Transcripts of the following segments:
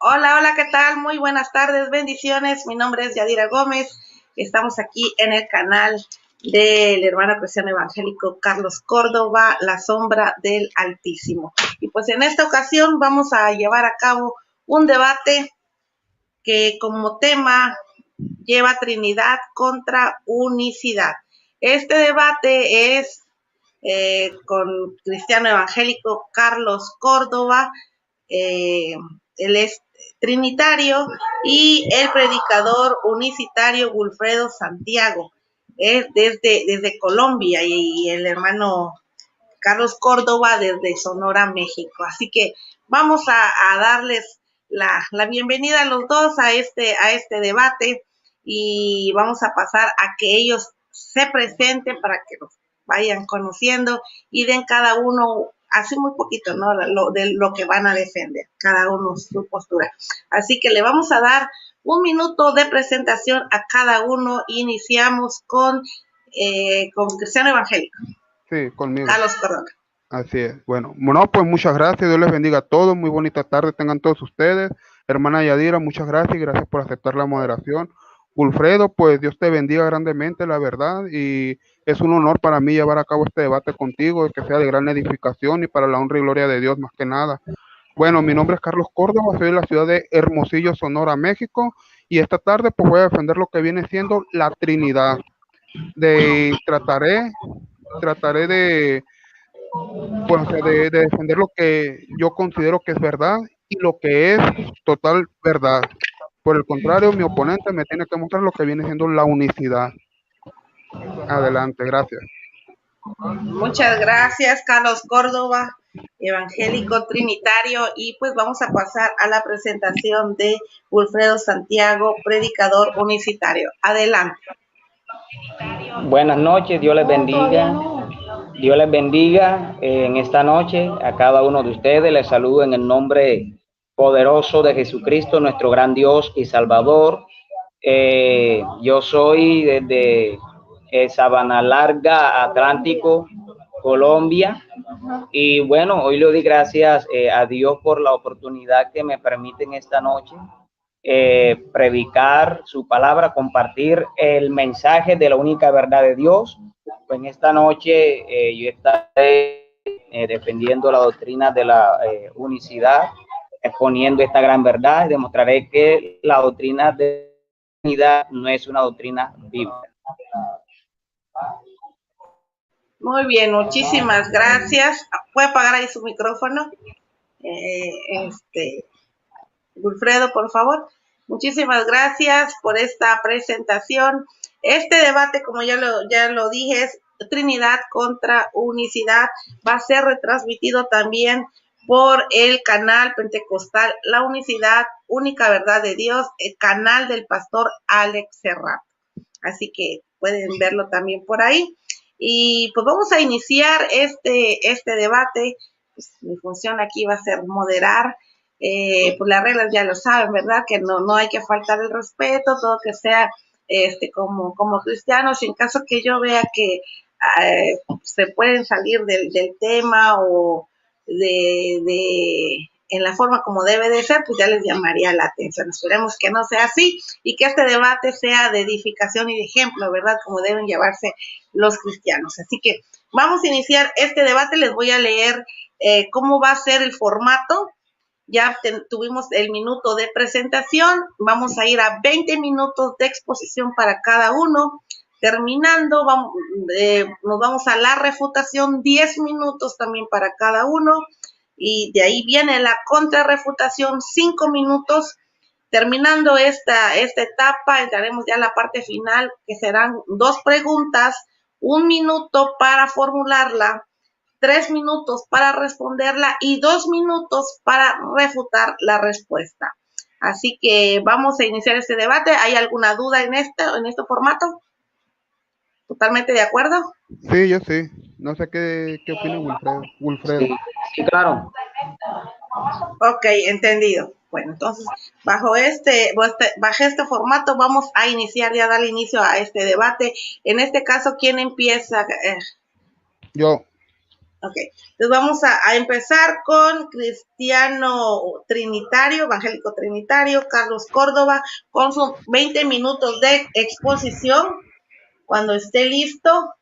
Hola, hola, ¿qué tal? Muy buenas tardes, bendiciones. Mi nombre es Yadira Gómez. Estamos aquí en el canal del hermano cristiano evangélico Carlos Córdoba, La Sombra del Altísimo. Y pues en esta ocasión vamos a llevar a cabo un debate que como tema lleva Trinidad contra unicidad. Este debate es con cristiano evangélico Carlos Córdoba. Él es trinitario, y el predicador unicitario Wilfredo Santiago, es desde Colombia, y el hermano Carlos Córdoba desde Sonora, México. Así que vamos a darles la bienvenida a los dos a este debate, y vamos a pasar a que ellos se presenten para que los vayan conociendo y den cada uno así muy poquito, ¿no? De lo que van a defender, cada uno su postura. Así que le vamos a dar un minuto de presentación a cada uno. Iniciamos con Cristiano Evangélico. Sí, conmigo. Carlos Córdoba. Así es. Bueno, pues muchas gracias. Dios les bendiga a todos. Muy bonita tarde tengan todos ustedes. Hermana Yadira, muchas gracias y gracias por aceptar la moderación. Wilfredo, pues Dios te bendiga grandemente, la verdad. Y es un honor para mí llevar a cabo este debate contigo, que sea de gran edificación y para la honra y gloria de Dios más que nada. Bueno, mi nombre es Carlos Córdoba, soy de la ciudad de Hermosillo, Sonora, México. Y esta tarde pues voy a defender lo que viene siendo la Trinidad. Trataré de pues, o sea, de defender lo que yo considero que es verdad y lo que es total verdad. Por el contrario, mi oponente me tiene que mostrar lo que viene siendo la unicidad. Adelante, gracias. Muchas gracias, Carlos Córdoba, evangélico trinitario. Y pues vamos a pasar a la presentación de Wilfredo Santiago, predicador unicitario. Adelante. Buenas noches, Dios les bendiga. Dios les bendiga en esta noche a cada uno de ustedes. Les saludo en el nombre poderoso de Jesucristo, nuestro gran Dios y Salvador. Yo soy desde Sabana Larga, Atlántico, Colombia. Y bueno, hoy le doy gracias a Dios por la oportunidad que me permiten esta noche predicar su palabra, compartir el mensaje de la única verdad de Dios. Pues en esta noche yo estaré defendiendo la doctrina de la unicidad, exponiendo esta gran verdad, y demostraré que la doctrina de la unidad no es una doctrina bíblica. Muy bien, muchísimas gracias. ¿Puede apagar ahí su micrófono? Wilfredo, por favor. Muchísimas gracias por esta presentación. Este debate, como ya lo dije, es Trinidad contra unicidad. Va a ser retransmitido también por el canal pentecostal La Unicidad, Única Verdad de Dios, el canal del pastor Alex Serrat. Así que pueden verlo también por ahí. Y pues vamos a iniciar este debate. Pues, mi función aquí va a ser moderar. Pues las reglas ya lo saben, ¿verdad? Que no hay que faltar el respeto, todo que sea como cristianos. En caso que yo vea que se pueden salir del tema, o en la forma como debe de ser, pues ya les llamaría la atención. Esperemos que no sea así, y que este debate sea de edificación y de ejemplo, ¿verdad? Como deben llevarse los cristianos. Así que vamos a iniciar este debate. Les voy a leer cómo va a ser el formato. Ya tuvimos el minuto de presentación, vamos a ir a 20 minutos de exposición para cada uno. Terminando, nos vamos a la refutación, 10 minutos también para cada uno, y de ahí viene la contrarrefutación, 5 minutos. Terminando esta etapa, entraremos ya a la parte final, que serán 2 preguntas, 1 minuto para formularla, 3 minutos para responderla y 2 minutos para refutar la respuesta. Así que vamos a iniciar este debate. ¿Hay alguna duda en este formato? ¿Totalmente de acuerdo? Sí, yo sí. No sé qué opina Wilfredo. Sí, claro. Ok, entendido. Bueno, entonces, bajo este formato vamos a iniciar, ya darle inicio a este debate. En este caso, ¿quién empieza? Yo. Ok, entonces vamos a empezar con cristiano trinitario, evangélico trinitario, Carlos Córdoba, con sus 20 minutos de exposición. Cuando esté listo,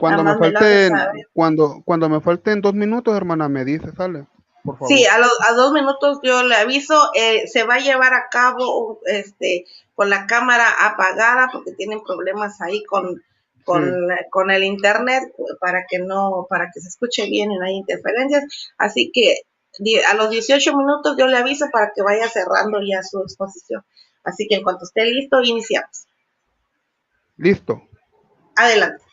nada más me lo hace saber. Cuando me falten 2 minutos, hermana, me dice, sale, por favor. Sí, a 2 minutos yo le aviso. Se va a llevar a cabo con la cámara apagada porque tienen problemas ahí con el internet para que se escuche bien y no haya interferencias. Así que a los 18 minutos yo le aviso para que vaya cerrando ya su exposición. Así que en cuanto esté listo, iniciamos. Listo. Adelante.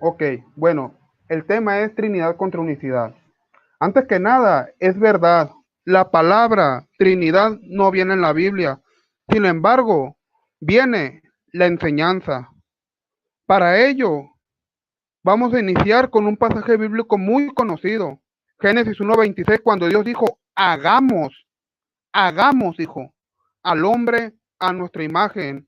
Ok, bueno, el tema es Trinidad contra Unicidad. Antes que nada, es verdad, la palabra Trinidad no viene en la Biblia. Sin embargo, viene la enseñanza. Para ello, vamos a iniciar con un pasaje bíblico muy conocido. Génesis 1:26, cuando Dios dijo, hagamos, dijo, al hombre a nuestra imagen.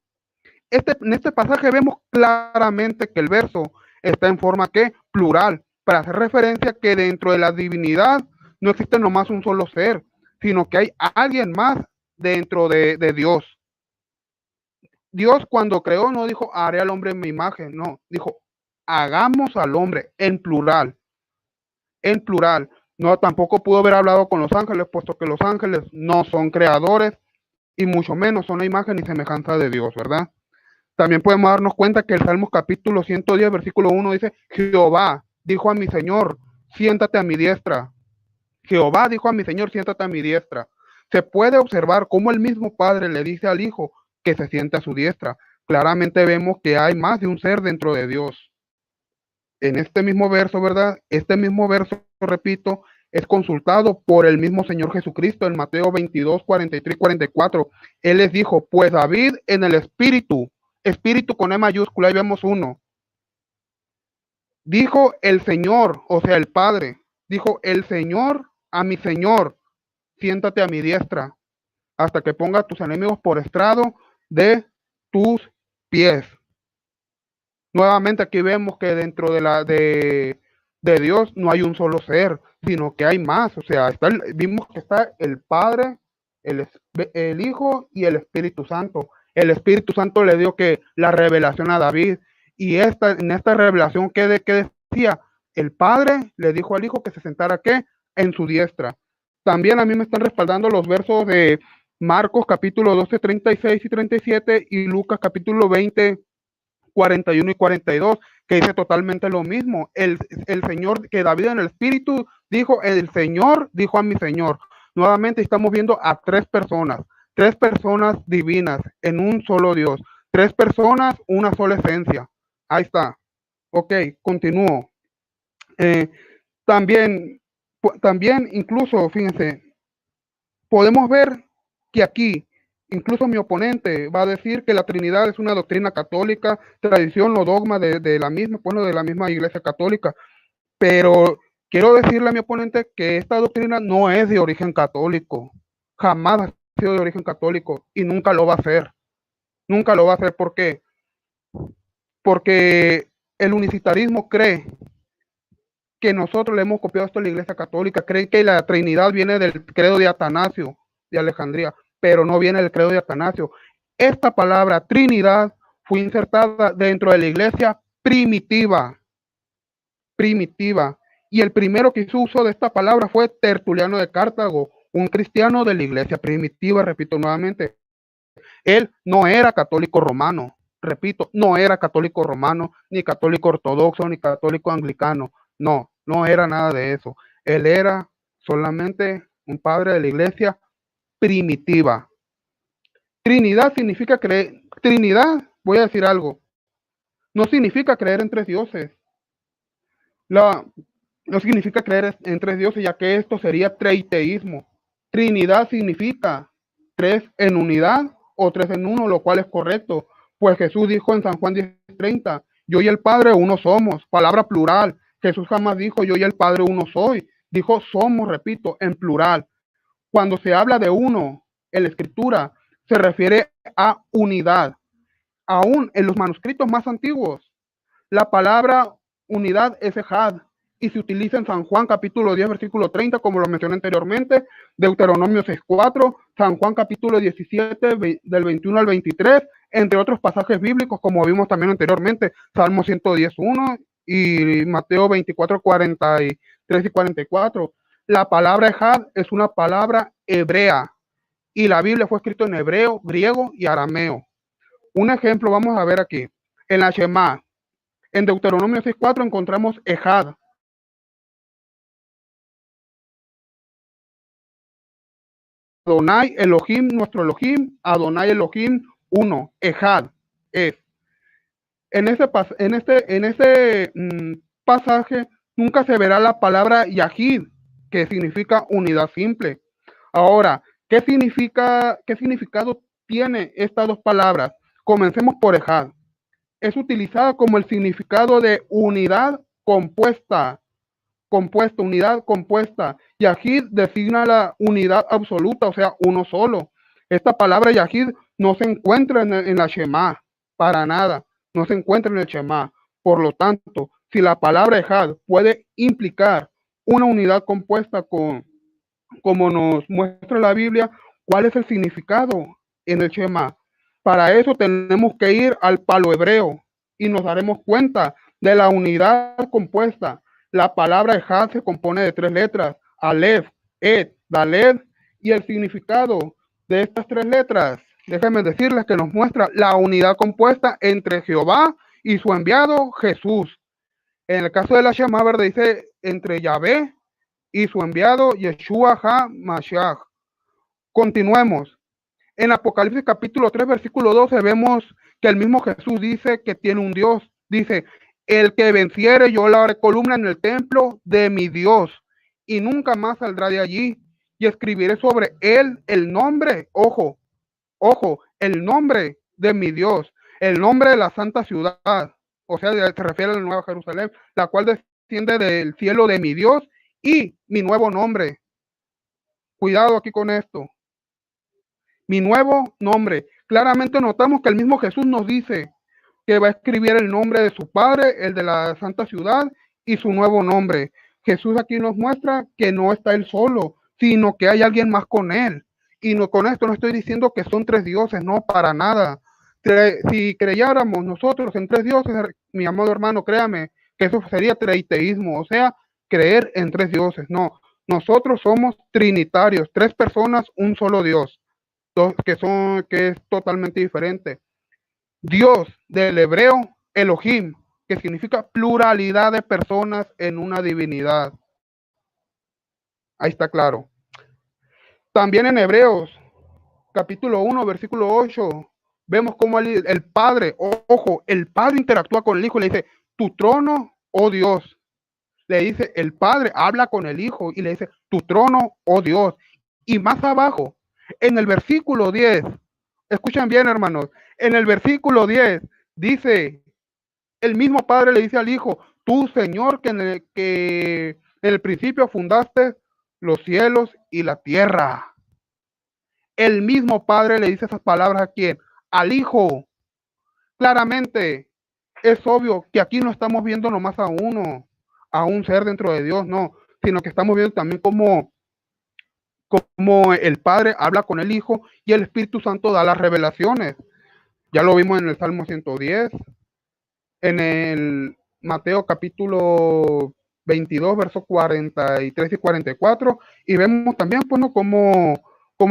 En este pasaje vemos claramente que el verso está en forma plural, para hacer referencia que dentro de la divinidad no existe nomás un solo ser, sino que hay alguien más dentro de Dios. Dios cuando creó no dijo, haré al hombre en mi imagen, no, dijo, hagamos al hombre en plural. En plural. No, tampoco pudo haber hablado con los ángeles, puesto que los ángeles no son creadores y mucho menos son la imagen y semejanza de Dios, ¿verdad? También podemos darnos cuenta que el Salmos capítulo 110, versículo 1 dice, Jehová dijo a mi Señor, siéntate a mi diestra. Jehová dijo a mi Señor, siéntate a mi diestra. Se puede observar cómo el mismo Padre le dice al Hijo que se siente a su diestra. Claramente vemos que hay más de un ser dentro de Dios. En este mismo verso, ¿verdad? Este mismo verso, repito, es consultado por el mismo Señor Jesucristo en Mateo 22, 43 y 44. Él les dijo, pues David en el espíritu con E mayúscula, ahí vemos uno. Dijo el Señor, o sea, el Padre, dijo el Señor a mi Señor, siéntate a mi diestra, hasta que ponga a tus enemigos por estrado de tus pies. Nuevamente aquí vemos que dentro de Dios no hay un solo ser, sino que hay más. O sea, vimos que está el Padre, el Hijo y el Espíritu Santo. El Espíritu Santo le dio que la revelación a David. Y en esta revelación, ¿qué decía? El Padre le dijo al Hijo que se sentara en su diestra. También a mí me están respaldando los versos de Marcos capítulo 12, 36 y 37 y Lucas capítulo 20, 41 y 42, que dice totalmente lo mismo. El Señor, que David en el espíritu dijo, el Señor dijo a mi Señor. Nuevamente estamos viendo a tres personas divinas en un solo Dios, tres personas, una sola esencia. Ahí está. Ok, continúo. También, incluso, fíjense, podemos ver que aquí incluso mi oponente va a decir que la Trinidad es una doctrina católica, tradición o dogma de la misma, bueno, de la misma Iglesia Católica. Pero quiero decirle a mi oponente que esta doctrina no es de origen católico. Jamás ha sido de origen católico y nunca lo va a ser. Nunca lo va a hacer. ¿Por qué? Porque el unicitarismo cree que nosotros le hemos copiado esto a la Iglesia Católica. Creen que la Trinidad viene del credo de Atanasio de Alejandría, pero no viene del credo de Atanasio. Esta palabra Trinidad fue insertada dentro de la iglesia primitiva. Y el primero que hizo uso de esta palabra fue Tertuliano de Cartago, un cristiano de la iglesia primitiva, repito nuevamente. Él no era católico romano, repito, no era católico romano, ni católico ortodoxo, ni católico anglicano. No, no era nada de eso. Él era solamente un padre de la iglesia primitiva. Trinidad significa creer. Trinidad, voy a decir algo, no significa creer en tres dioses. No significa creer en tres dioses, ya que esto sería treiteísmo. Trinidad significa tres en unidad o tres en uno, lo cual es correcto. Pues Jesús dijo en San Juan 10:30, yo y el Padre uno somos, palabra plural. Jesús jamás dijo yo y el Padre uno soy. Dijo somos, repito, en plural. Cuando se habla de uno en la escritura, se refiere a unidad. Aún en los manuscritos más antiguos, la palabra unidad es ejad y se utiliza en San Juan capítulo 10, versículo 30, como lo mencioné anteriormente, Deuteronomio 6:4, San Juan capítulo 17, del 21 al 23, entre otros pasajes bíblicos, como vimos también anteriormente, Salmo 110:1 y Mateo 24, 43 y 44. La palabra ejad es una palabra hebrea y la Biblia fue escrita en hebreo, griego y arameo. Un ejemplo vamos a ver aquí. En la Shema, en Deuteronomio 6:4 encontramos ejad. Adonai Elohim, nuestro Elohim, Adonai Elohim, uno, ejad, es. En ese pasaje nunca se verá la palabra Yahid, que significa unidad simple. Ahora, ¿qué significado tiene estas dos palabras? Comencemos por ejad. Es utilizada como el significado de unidad compuesta, unidad compuesta. Yahid designa la unidad absoluta, o sea, uno solo. Esta palabra Yahid no se encuentra en la Shema, para nada, no se encuentra en el Shema. Por lo tanto, si la palabra Ejad puede implicar una unidad compuesta como nos muestra la Biblia, ¿cuál es el significado en el Shema? Para eso tenemos que ir al palo hebreo y nos daremos cuenta de la unidad compuesta. La palabra Ejad se compone de 3 letras, Aleph, Et, Dalet, y el significado de estas 3 letras, déjenme decirles que nos muestra la unidad compuesta entre Jehová y su enviado Jesús. En el caso de la Shema, ¿verdad? Dice entre Yahvé y su enviado Yeshua HaMashiach. Continuemos. En Apocalipsis capítulo 3, versículo 12, vemos que el mismo Jesús dice que tiene un Dios. Dice, el que venciere, yo la haré columna en el templo de mi Dios, y nunca más saldrá de allí, y escribiré sobre él el nombre, ojo, el nombre de mi Dios, el nombre de la santa ciudad, o sea, se refiere a la Nueva Jerusalén, la cual desciende del cielo de mi Dios, y mi nuevo nombre. Cuidado aquí con esto. Mi nuevo nombre. Claramente notamos que el mismo Jesús nos dice que va a escribir el nombre de su Padre, el de la santa ciudad y su nuevo nombre. Jesús aquí nos muestra que no está él solo, sino que hay alguien más con él. Y no, con esto no estoy diciendo que son 3 dioses, no, para nada. Si creyéramos nosotros en 3 dioses, mi amado hermano, créame, que eso sería triteísmo, o sea, creer en 3 dioses. No, nosotros somos trinitarios, 3 personas, un solo Dios, que es totalmente diferente. Dios del hebreo, Elohim, que significa pluralidad de personas en una divinidad. Ahí está claro. También en Hebreos, capítulo 1, versículo 8, vemos cómo el Padre, ojo, el Padre interactúa con el Hijo y le dice, tu trono, oh Dios. Le dice, el Padre habla con el Hijo y le dice, tu trono, oh Dios. Y más abajo, en el versículo 10, escuchen bien, hermanos, en el versículo 10 dice, el mismo Padre le dice al Hijo, tú, Señor, que en el principio fundaste los cielos y la tierra. El mismo Padre le dice esas palabras a quién? Al Hijo. Claramente, es obvio que aquí no estamos viendo nomás a un ser dentro de Dios, no, sino que estamos viendo también como el Padre habla con el Hijo y el Espíritu Santo da las revelaciones. Ya lo vimos en el Salmo 110, en el Mateo capítulo 22, versos 43 y 44, y vemos también, bueno, como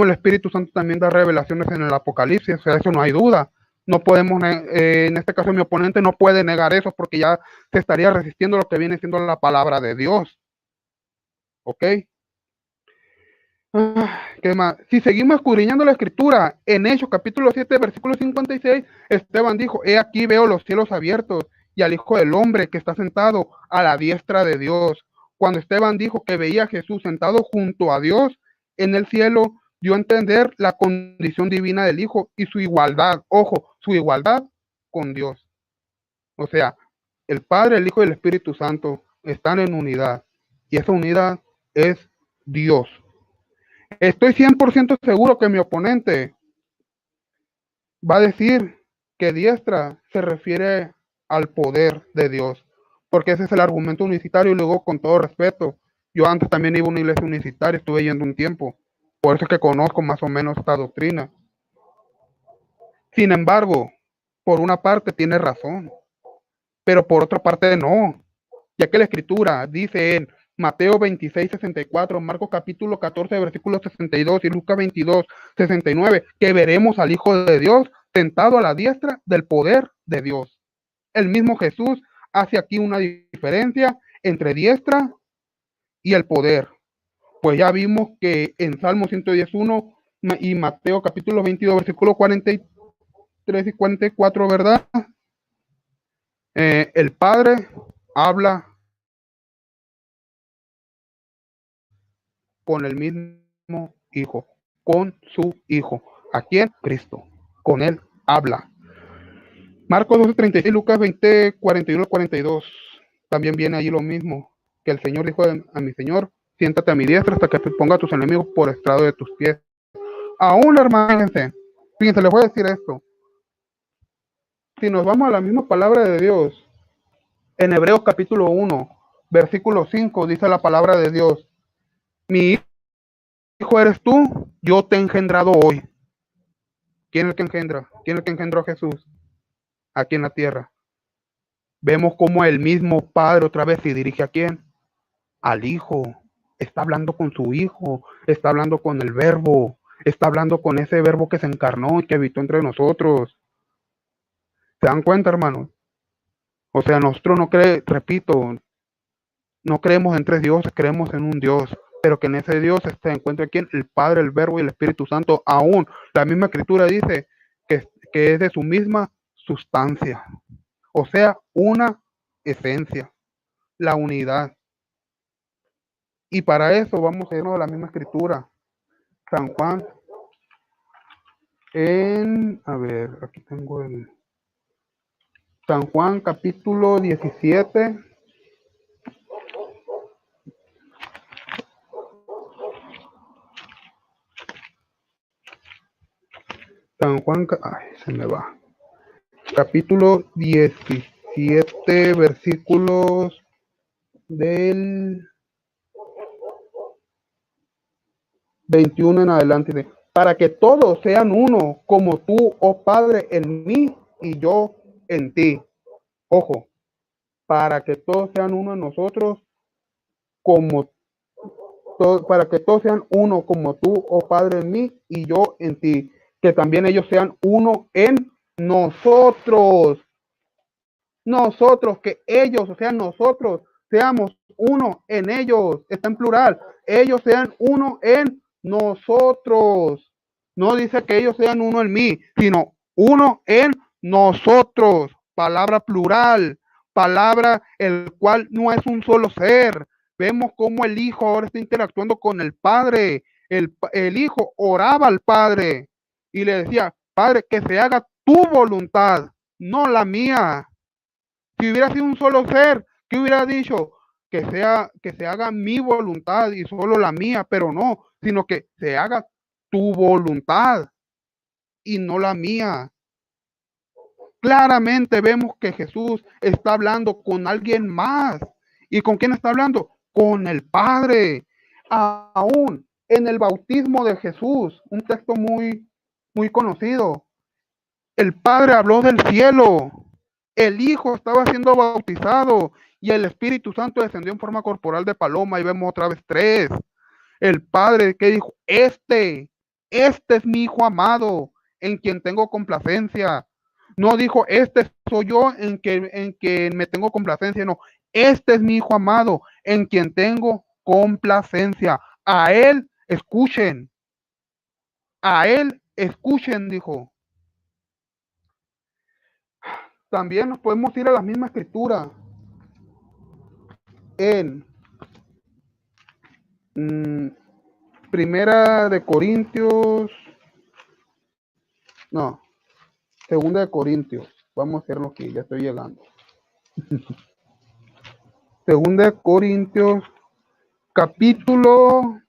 el Espíritu Santo también da revelaciones en el Apocalipsis, o sea, eso no hay duda. No podemos, en este caso mi oponente no puede negar eso porque ya se estaría resistiendo lo que viene siendo la palabra de Dios. ¿Ok? ¿Qué más? Si seguimos escudriñando la escritura, en Hechos capítulo 7, versículo 56, Esteban dijo, he aquí veo los cielos abiertos y al Hijo del Hombre que está sentado a la diestra de Dios. Cuando Esteban dijo que veía a Jesús sentado junto a Dios en el cielo, dio a entender la condición divina del Hijo y su igualdad, ojo, su igualdad con Dios. O sea, el Padre, el Hijo y el Espíritu Santo están en unidad y esa unidad es Dios. Estoy 100% seguro que mi oponente va a decir que diestra se refiere al poder de Dios, porque ese es el argumento unicitario. Y luego, con todo respeto, yo antes también iba a una iglesia unicitaria, estuve yendo un tiempo, por eso es que conozco más o menos esta doctrina. Sin embargo, por una parte tiene razón, pero por otra parte no, ya que la Escritura dice en Mateo 26, 64, Marcos capítulo 14, versículo 62 y Lucas 22, 69, que veremos al Hijo de Dios sentado a la diestra del poder de Dios. El mismo Jesús hace aquí una diferencia entre diestra y el poder. Pues ya vimos que en Salmo 111 y Mateo capítulo 22, versículo 43 y 44, ¿verdad? El Padre habla con el mismo Hijo, con su Hijo. ¿A quién? Cristo. Con él habla. Marcos 12:36, Lucas 20, 41 al 42. También viene allí lo mismo, que el Señor dijo a mi Señor, siéntate a mi diestra hasta que te ponga a tus enemigos por estrado de tus pies. Aún, hermanos, fíjense, les voy a decir esto. Si nos vamos a la misma palabra de Dios, en Hebreos capítulo 1, versículo 5, dice la palabra de Dios, mi hijo eres tú, yo te he engendrado hoy. ¿Quién es el que engendra? ¿Quién es el que engendró a Jesús aquí en la tierra? Vemos cómo el mismo Padre otra vez se dirige a quién? Al Hijo. Está hablando con su Hijo, está hablando con el Verbo, está hablando con ese Verbo que se encarnó y que habitó entre nosotros. ¿Se dan cuenta, hermanos? O sea, nosotros repito, no creemos en tres dioses, creemos en un Dios, pero que en ese Dios se encuentra quién? El Padre, el Verbo y el Espíritu Santo. Aún la misma Escritura dice que es de su misma sustancia, o sea, una esencia, la unidad. Y para eso vamos a irnos a la misma Escritura. San Juan, a ver, aquí tengo el San Juan capítulo 17. San Juan, se me va. Capítulo 17, versículos del 21 en adelante. Dice, para que todos sean uno, como tú, oh Padre, en mí y yo en ti. Ojo, para que todos sean uno en nosotros, para que todos sean uno, como tú, oh Padre, en mí y yo en ti. Que también ellos sean uno en nosotros. Nosotros, que ellos, o sea, nosotros, seamos uno en ellos. Está en plural. Ellos sean uno en nosotros. No dice que ellos sean uno en mí, sino uno en nosotros. Palabra plural. Palabra el cual no es un solo ser. Vemos cómo el Hijo ahora está interactuando con el Padre. El Hijo oraba al Padre y le decía, Padre, que se haga tu voluntad, no la mía. Si hubiera sido un solo ser, ¿qué hubiera dicho? Que se haga mi voluntad y solo la mía, pero no, sino que se haga tu voluntad y no la mía. Claramente vemos que Jesús está hablando con alguien más. ¿Y con quién está hablando? Con el Padre. Aún en el bautismo de Jesús, un texto muy, muy conocido, el Padre habló del cielo. El Hijo estaba siendo bautizado y el Espíritu Santo descendió en forma corporal de paloma y vemos otra vez tres. El Padre que dijo, este es mi Hijo amado, en quien tengo complacencia. No dijo, este soy yo en quien me tengo complacencia, no. Este es mi Hijo amado, en quien tengo complacencia. A él escuchen. A él escuchen, dijo. También nos podemos ir a la misma escritura en Primera de Corintios, no, Segunda de Corintios. Vamos a hacerlo aquí, ya estoy llegando. Segunda de Corintios, capítulo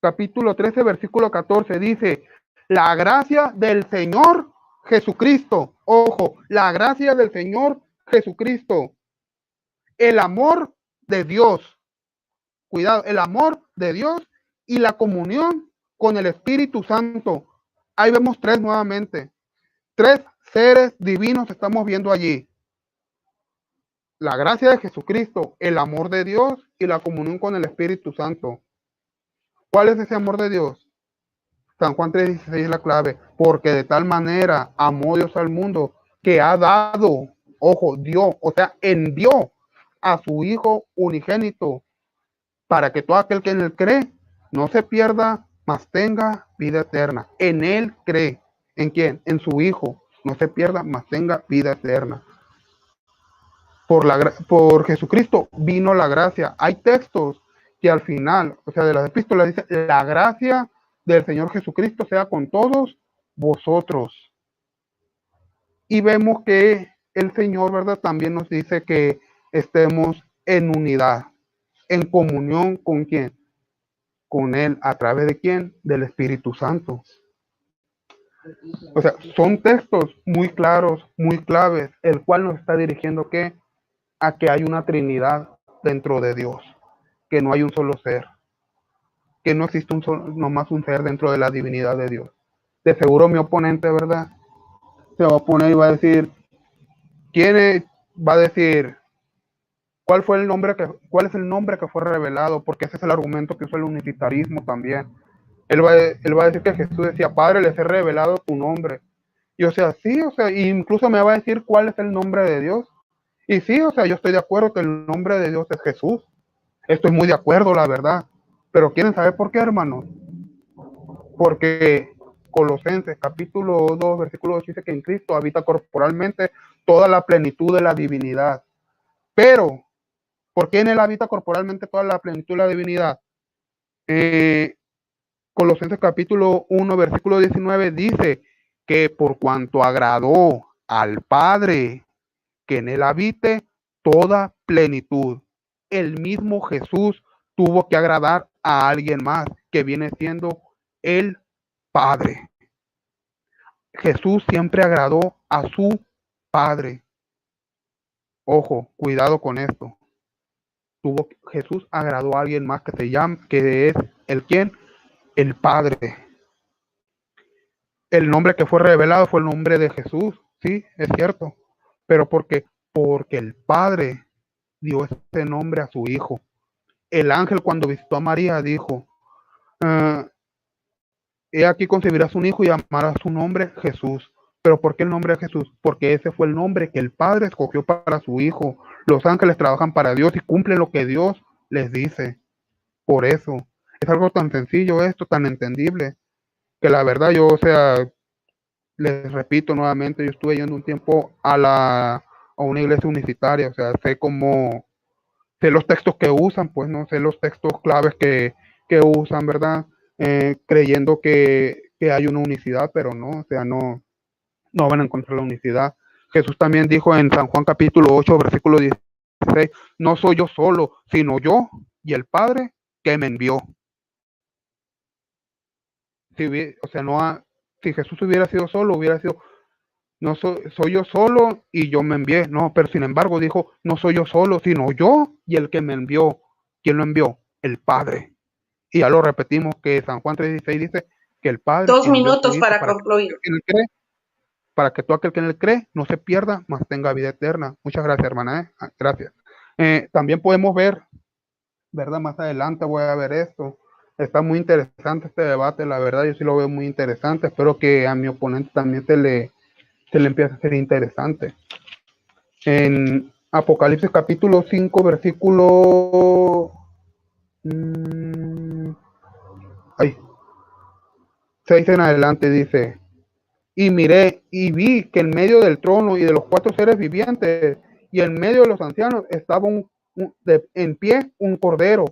13, versículo 14, dice, la gracia del Señor Jesucristo, ojo, la gracia del Señor Jesucristo, el amor de Dios, cuidado, el amor de Dios y la comunión con el Espíritu Santo. Ahí vemos tres nuevamente. Tres seres divinos estamos viendo allí. La gracia de Jesucristo, el amor de Dios y la comunión con el Espíritu Santo. ¿Cuál es ese amor de Dios? San Juan 3:16 es la clave. Porque de tal manera amó Dios al mundo que ha dado, ojo, dio, o sea, envió a su Hijo unigénito para que todo aquel que en él cree no se pierda, mas tenga vida eterna. En él cree. ¿En quién? En su Hijo. No se pierda, mas tenga vida eterna. Por Jesucristo vino la gracia. Hay textos que al final, o sea, de las epístolas dice, la gracia del Señor Jesucristo sea con todos vosotros. Y vemos que el Señor, ¿verdad? También nos dice que estemos en unidad, en comunión con quién, con Él, a través de quién, del Espíritu Santo. O sea, son textos muy claros, muy claves, el cual nos está dirigiendo ¿qué? A que hay una Trinidad dentro de Dios, que no hay un solo ser, que no existe nomás un ser dentro de la divinidad de Dios. De seguro mi oponente, ¿verdad? Se va a poner y va a decir, va a decir, ¿cuál es el nombre que fue revelado? Porque ese es el argumento que usa el unitarismo también. Él va a decir que Jesús decía, Padre, les he revelado tu nombre. Y o sea, sí, o sea, incluso me va a decir cuál es el nombre de Dios. Y sí, o sea, yo estoy de acuerdo que el nombre de Dios es Jesús. Estoy muy de acuerdo, la verdad. Pero ¿quieren saber por qué, hermanos? Porque Colosenses capítulo 2, versículo 8 dice que en Cristo habita corporalmente toda la plenitud de la divinidad. Pero, ¿por qué en él habita corporalmente toda la plenitud de la divinidad? Colosenses capítulo 1, versículo 19 dice que por cuanto agradó al Padre que en él habite toda plenitud. El mismo Jesús tuvo que agradar a alguien más, que viene siendo el Padre. Jesús siempre agradó a su Padre. Ojo, cuidado con esto. Jesús agradó a alguien más que es el quién, el Padre. El nombre que fue revelado fue el nombre de Jesús, sí, es cierto, pero porque el Padre dio ese nombre a su Hijo. El ángel cuando visitó a María dijo, he aquí concebirás un hijo y llamarás su nombre Jesús. ¿Pero por qué el nombre de Jesús? Porque ese fue el nombre que el Padre escogió para su Hijo. Los ángeles trabajan para Dios y cumplen lo que Dios les dice. Por eso, es algo tan sencillo esto, tan entendible, que la verdad yo, o sea, les repito nuevamente, yo estuve yendo un tiempo a una iglesia universitaria, o sea, sé los textos que usan, pues no sé los textos claves que usan, ¿verdad? Creyendo que hay una unicidad, pero no, o sea, no van a encontrar la unicidad. Jesús también dijo en San Juan capítulo 8, versículo 16, no soy yo solo, sino yo y el Padre que me envió. O sea, si Jesús hubiera sido solo, hubiera sido, no soy yo solo y yo me envié. No, pero sin embargo dijo, no soy yo solo, sino yo y el que me envió. ¿Quién lo envió? El Padre. Y ya lo repetimos que San Juan 3:16 dice que el Padre... 2 minutos para concluir. Para que todo aquel que en él cree no se pierda, mas tenga vida eterna. Muchas gracias, hermana. Gracias. También podemos ver, ¿verdad? Más adelante voy a ver esto. Está muy interesante este debate, la verdad, yo sí lo veo muy interesante. Espero que a mi oponente también se le empiece a ser interesante. En Apocalipsis capítulo 5, versículo 6 en adelante dice, y miré y vi que en medio del trono y de los 4 seres vivientes y en medio de los ancianos estaba en pie un cordero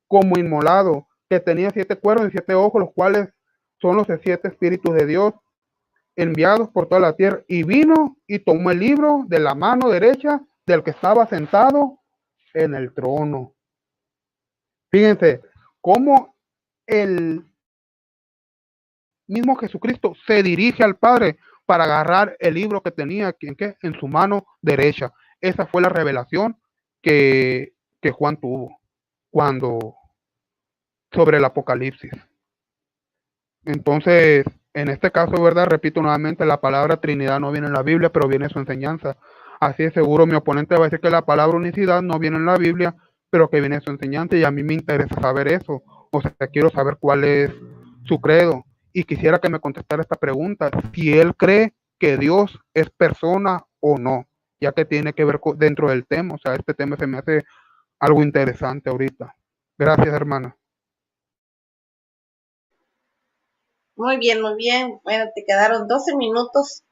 como inmolado, que tenía 7 cuernos y 7 ojos, los cuales son los 7 espíritus de Dios enviados por toda la tierra. Y vino y tomó el libro de la mano derecha del que estaba sentado en el trono. Fíjense cómo el mismo Jesucristo se dirige al Padre para agarrar el libro que tenía en su mano derecha. Esa fue la revelación que Juan tuvo cuando sobre el Apocalipsis. Entonces, en este caso, ¿verdad? Repito nuevamente, la palabra Trinidad no viene en la Biblia, pero viene en su enseñanza. Así es, seguro mi oponente va a decir que la palabra unicidad no viene en la Biblia, pero que viene en su enseñanza, y a mí me interesa saber eso. O sea, quiero saber cuál es su credo. Y quisiera que me contestara esta pregunta, si él cree que Dios es persona o no, ya que tiene que ver dentro del tema. O sea, este tema se me hace algo interesante ahorita. Gracias, hermana. Muy bien, muy bien. Bueno, te quedaron 12 minutos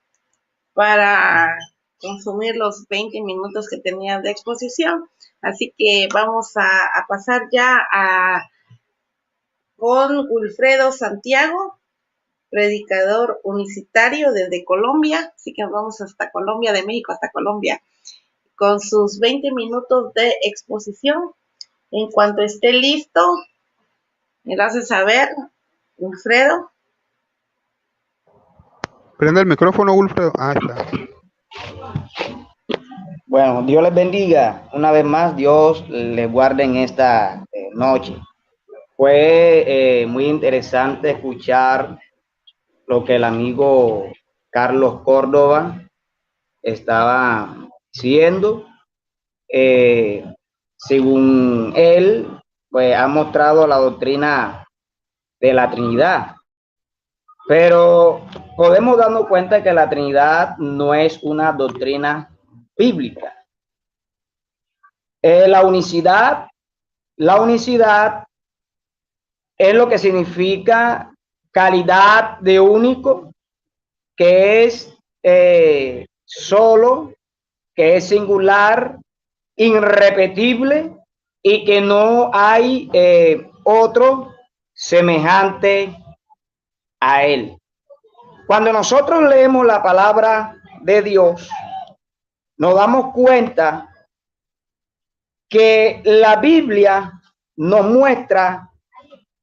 para consumir los 20 minutos que tenías de exposición. Así que vamos a pasar ya con Wilfredo Santiago, predicador unicitario desde Colombia. Así que vamos hasta Colombia, de México hasta Colombia, con sus 20 minutos de exposición. En cuanto esté listo, me lo hace saber, Wilfredo. Prende el micrófono, Wilfredo. Ah, está. Bueno, Dios les bendiga. Una vez más, Dios les guarde en esta noche. Fue muy interesante escuchar lo que el amigo Carlos Córdoba estaba diciendo. Según él, pues ha mostrado la doctrina de la Trinidad. Pero podemos darnos cuenta que la Trinidad no es una doctrina bíblica. La unicidad es lo que significa calidad de único, que es solo, que es singular, irrepetible y que no hay otro semejante a él. Cuando nosotros leemos la palabra de Dios, nos damos cuenta que la Biblia nos muestra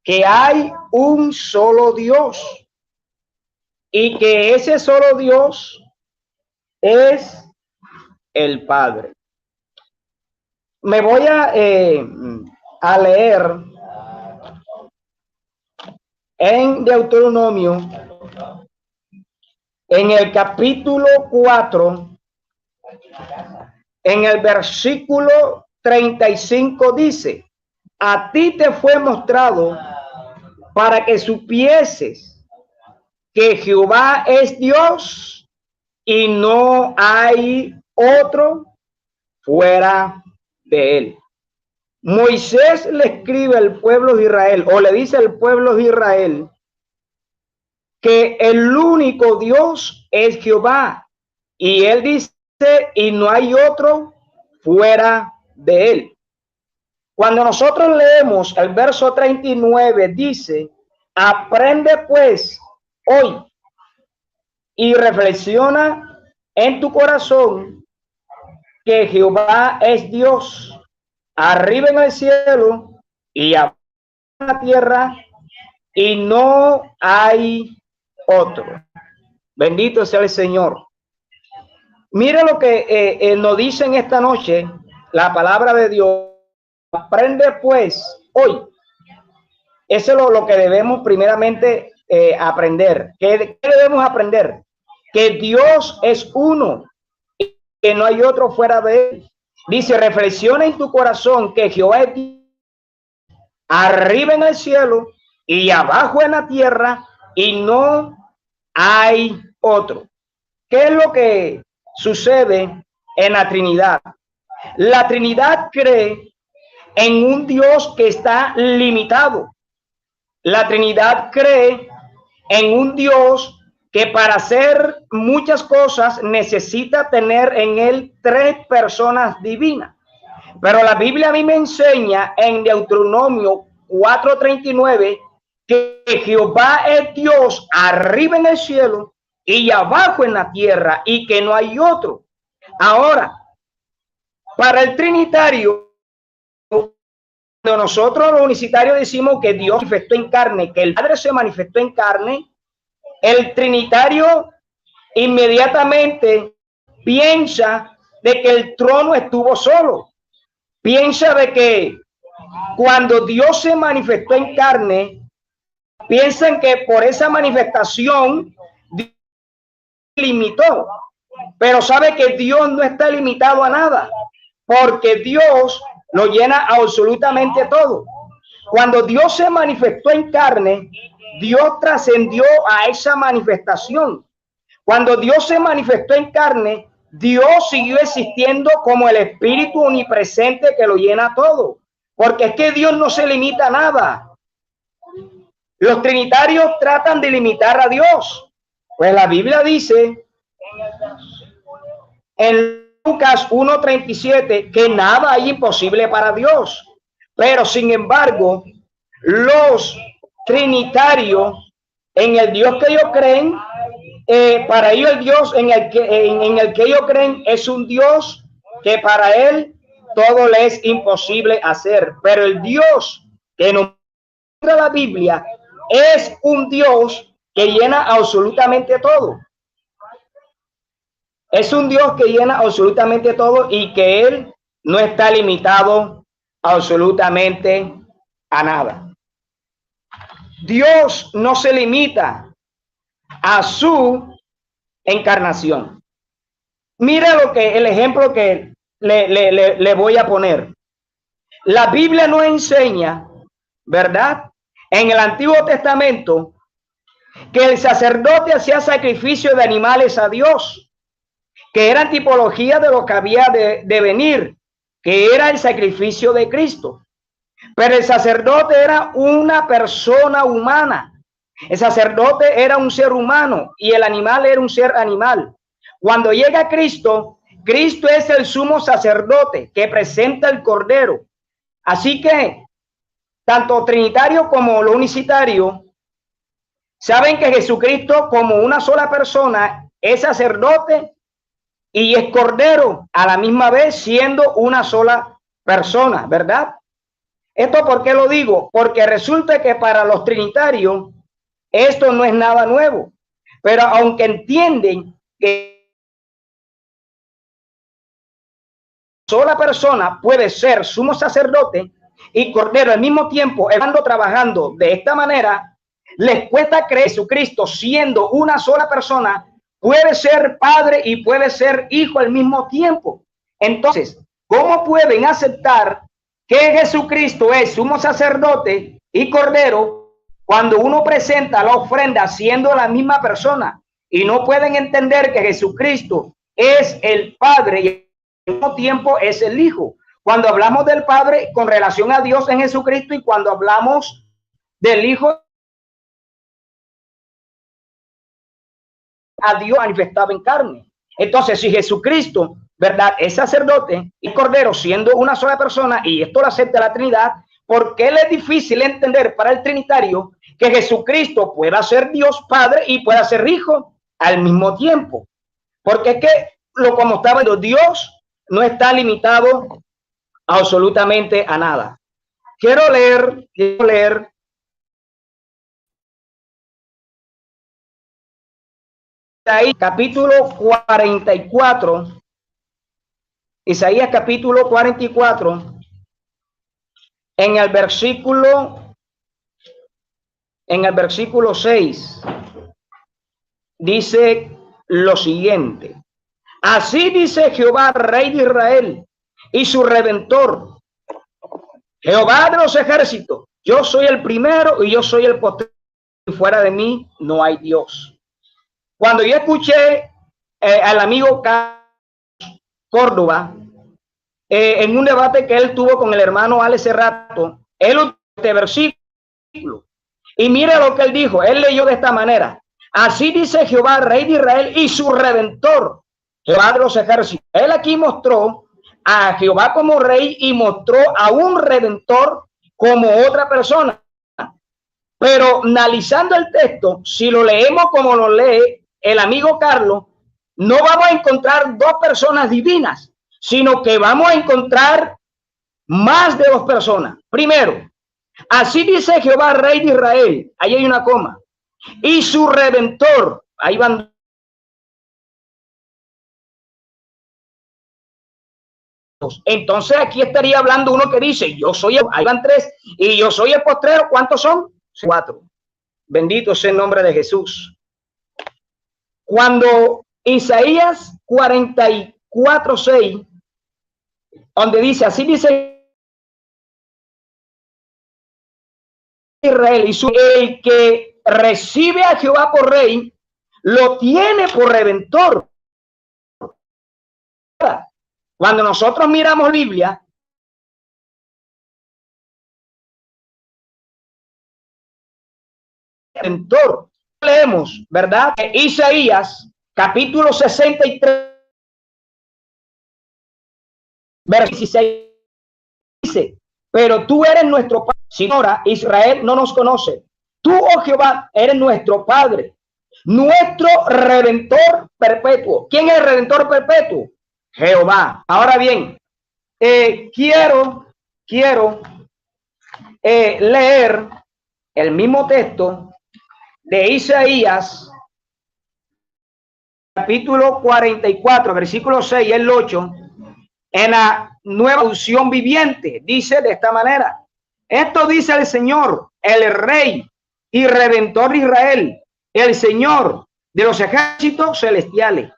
que hay un solo Dios y que ese solo Dios es el Padre. Me voy a leer en Deuteronomio, en el capítulo 4, en el versículo 35 dice: a ti te fue mostrado para que supieses que Jehová es Dios y no hay otro fuera de él. Moisés le escribe al pueblo de Israel, o le dice al pueblo de Israel, que el único Dios es Jehová, y él dice, y no hay otro fuera de él. Cuando nosotros leemos el verso 39, dice: aprende pues hoy y reflexiona en tu corazón que Jehová es Dios, arriba en el cielo y abajo en la tierra, y no hay otro. Bendito sea el Señor. Mire lo que nos dice en esta noche la palabra de Dios. Aprende pues hoy. Eso es lo que debemos primeramente aprender. ¿Qué debemos aprender? Que Dios es uno y que no hay otro fuera de él. Dice: reflexiona en tu corazón que Jehová es Dios, arriba en el cielo y abajo en la tierra, y no hay otro. ¿Qué es lo que sucede en la Trinidad? La Trinidad cree en un Dios que está limitado. La Trinidad cree en un Dios que para hacer muchas cosas necesita tener en él 3 personas divinas. Pero la Biblia a mí me enseña en Deuteronomio 4:39 que Jehová es Dios arriba en el cielo y abajo en la tierra, y que no hay otro. Ahora, para el trinitario, cuando nosotros los unicitarios decimos que Dios manifestó en carne, que el Padre se manifestó en carne, el trinitario inmediatamente piensa de que el trono estuvo solo. piensa de que cuando Dios se manifestó en carne, piensan que por esa manifestación Dios limitó, pero sabe que Dios no está limitado a nada, porque Dios lo llena absolutamente todo. Cuando Dios se manifestó en carne, Dios trascendió a esa manifestación. Cuando Dios se manifestó en carne, Dios siguió existiendo como el Espíritu omnipresente que lo llena todo, porque es que Dios no se limita a nada. Los trinitarios tratan de limitar a Dios, pues la Biblia dice en Lucas 1:37 que nada hay imposible para Dios, pero sin embargo los trinitarios, en el Dios que ellos creen, para ellos el Dios en el que ellos creen es un Dios que para él todo le es imposible hacer, pero el Dios que nos muestra la Biblia es un Dios que llena absolutamente todo. Es un Dios que llena absolutamente todo y que él no está limitado absolutamente a nada. Dios no se limita a su encarnación. Mira el ejemplo que le voy a poner. La Biblia nos enseña, ¿verdad? En el Antiguo Testamento, que el sacerdote hacía sacrificio de animales a Dios, que eran tipología de lo que había de venir, que era el sacrificio de Cristo. Pero el sacerdote era una persona humana. El sacerdote era un ser humano y el animal era un ser animal. Cuando llega Cristo, Cristo es el sumo sacerdote que presenta el cordero. Así que tanto trinitario como lo unicitario saben que Jesucristo, como una sola persona, es sacerdote y es cordero a la misma vez, siendo una sola persona, ¿verdad? ¿Esto por qué lo digo? Porque resulta que para los trinitarios esto no es nada nuevo, pero aunque entienden que sola persona puede ser sumo sacerdote y cordero al mismo tiempo, estando trabajando de esta manera, les cuesta creer que Jesucristo, siendo una sola persona, puede ser padre y puede ser hijo al mismo tiempo. Entonces, ¿cómo pueden aceptar que Jesucristo es sumo sacerdote y cordero cuando uno presenta la ofrenda siendo la misma persona? Y no pueden entender que Jesucristo es el Padre y al mismo tiempo es el Hijo. Cuando hablamos del Padre con relación a Dios en Jesucristo y cuando hablamos del Hijo, a Dios manifestado en carne. Entonces, si Jesucristo, ¿verdad?, es sacerdote y cordero siendo una sola persona, y esto lo acepta la Trinidad, ¿por qué le es difícil entender para el trinitario que Jesucristo pueda ser Dios Padre y pueda ser Hijo al mismo tiempo? Porque es que, como estaba diciendo, Dios no está limitado absolutamente a nada. Quiero leer ahí capítulo 44, Isaías capítulo 44, en el versículo 6, dice lo siguiente: así dice Jehová, Rey de Israel y su Redentor, Jehová de los ejércitos, yo soy el primero y yo soy el postrero, y fuera de mí no hay Dios. Cuando yo escuché al amigo Córdoba en un debate que él tuvo con el hermano Alex Cerrato, él usó este versículo y mira lo que él dijo. Él leyó de esta manera: así dice Jehová, Rey de Israel y su Redentor, Jehová de los ejércitos. Él aquí mostró a Jehová como rey y mostró a un Redentor como otra persona. Pero analizando el texto, si lo leemos como lo lee el amigo Carlos, no vamos a encontrar dos personas divinas, sino que vamos a encontrar más de dos personas. Primero, así dice Jehová, Rey de Israel, ahí hay una coma, y su Redentor, ahí van Entonces aquí estaría hablando uno que dice, yo soy, ahí van 3, y yo soy el postrero. ¿Cuántos son? 4. Bendito sea el nombre de Jesús. Cuando Isaías 44:6, donde dice, así dice Israel, y el que recibe a Jehová por rey, lo tiene por redentor. Cuando nosotros miramos Biblia, redentor, leemos, ¿verdad? Isaías capítulo 63 versículo 16 dice, pero tú eres nuestro padre. Señora, Israel no nos conoce. Tú, oh Jehová, eres nuestro padre, nuestro redentor perpetuo. ¿Quién es el redentor perpetuo? Jehová. Ahora bien, quiero leer el mismo texto de Isaías capítulo 44, versículo 6 y el 8, en la Nueva Traducción Viviente. Dice de esta manera: esto dice el Señor, el Rey y Redentor de Israel, el Señor de los ejércitos celestiales.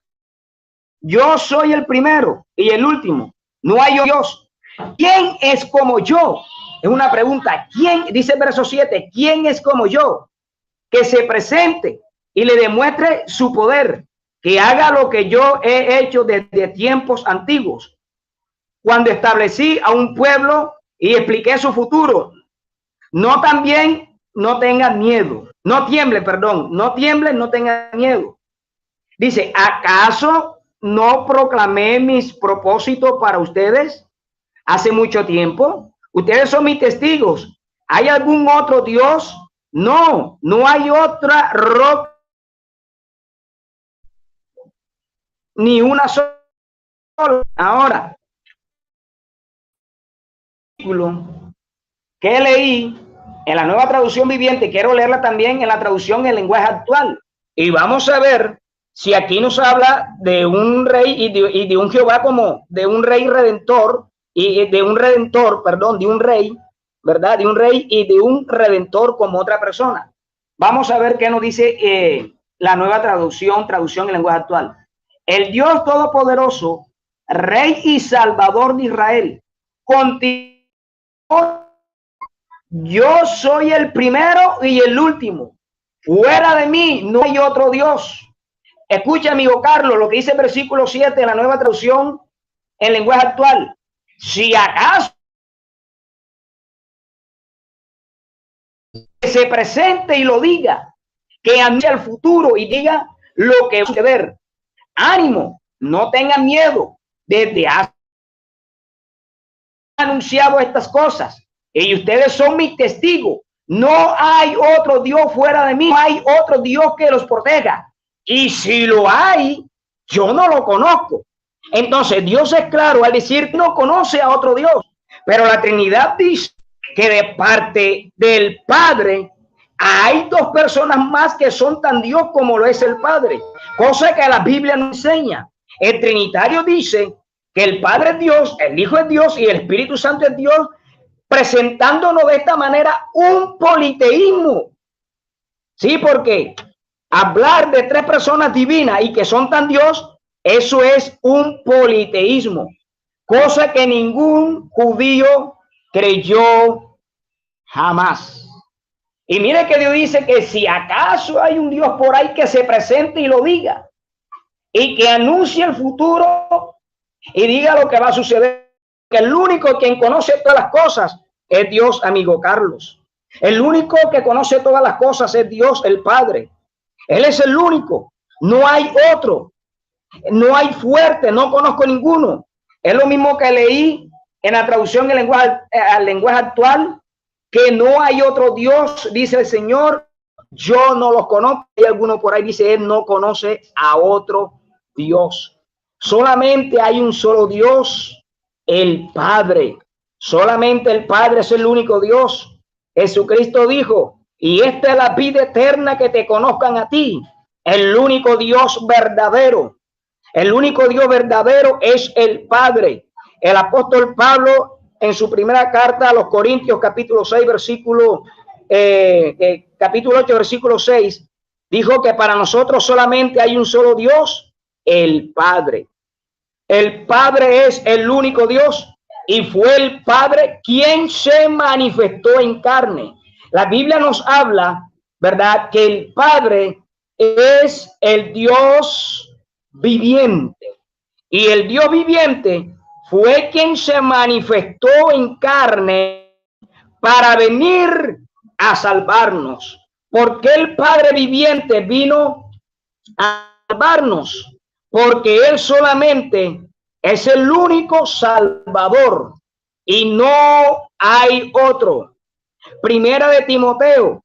Yo soy el primero y el último, no hay Dios. ¿Quién es como yo? Es una pregunta. ¿Quién? Dice el verso 7, ¿quién es como yo? Que se presente y le demuestre su poder, que haga lo que yo he hecho desde tiempos antiguos, cuando establecí a un pueblo y expliqué su futuro. No tengan miedo, no tiemblen, no tengan miedo. Dice, ¿acaso no proclamé mis propósitos para ustedes hace mucho tiempo? Ustedes son mis testigos. ¿Hay algún otro Dios? No, no hay otra roca, ni una sola. Ahora, que leí en la Nueva Traducción Viviente, quiero leerla también en la traducción en lenguaje actual, y vamos a ver si aquí nos habla de un rey y de un Jehová como de un rey redentor, y de un redentor, de un rey, ¿verdad? De un rey y de un redentor como otra persona. Vamos a ver qué nos dice la Nueva traducción en lenguaje actual. El Dios Todopoderoso, Rey y Salvador de Israel, contigo yo soy el primero y el último. Fuera de mí no hay otro Dios. Escucha, amigo Carlos, lo que dice el versículo 7 en la Nueva traducción en lenguaje actual. Si acaso se presente y lo diga, que anuncie el futuro y diga lo que va a suceder. Ánimo, no tengan miedo. Desde hace anunciado estas cosas y ustedes son mis testigos. No hay otro Dios fuera de mí, no hay otro Dios que los proteja. Y si lo hay, yo no lo conozco. Entonces Dios es claro al decir que no conoce a otro Dios, pero la Trinidad dice que de parte del Padre hay dos personas más que son tan Dios como lo es el Padre, cosa que la Biblia no enseña. El Trinitario dice que el Padre es Dios, el Hijo es Dios y el Espíritu Santo es Dios, presentándonos de esta manera un politeísmo. Sí, porque hablar de tres personas divinas y que son tan Dios, eso es un politeísmo, cosa que ningún judío creyó jamás. Y mire que Dios dice que si acaso hay un Dios por ahí que se presente y lo diga, y que anuncie el futuro y diga lo que va a suceder, que el único quien conoce todas las cosas es Dios, amigo Carlos. El único que conoce todas las cosas es Dios, el Padre. Él es el único, no hay otro, no hay fuerte, no conozco ninguno. Es lo mismo que leí en la traducción en lenguaje actual, que no hay otro Dios, dice el Señor, yo no los conozco. Hay alguno por ahí dice, él no conoce a otro Dios. Solamente hay un solo Dios, el Padre. Solamente el Padre es el único Dios. Jesucristo dijo, y esta es la vida eterna, que te conozcan a ti, el único Dios verdadero. El único Dios verdadero es el Padre. el apóstol Pablo en su primera carta a los Corintios, capítulo 6, capítulo 8, versículo 6, dijo que para nosotros solamente hay un solo Dios, el Padre. El Padre es el único Dios y fue el Padre quien se manifestó en carne. La Biblia nos habla, ¿verdad?, que el Padre es el Dios viviente. Y el Dios viviente fue quien se manifestó en carne para venir a salvarnos. ¿Por qué el Padre viviente vino a salvarnos? Porque Él solamente es el único Salvador y no hay otro. Primera de Timoteo,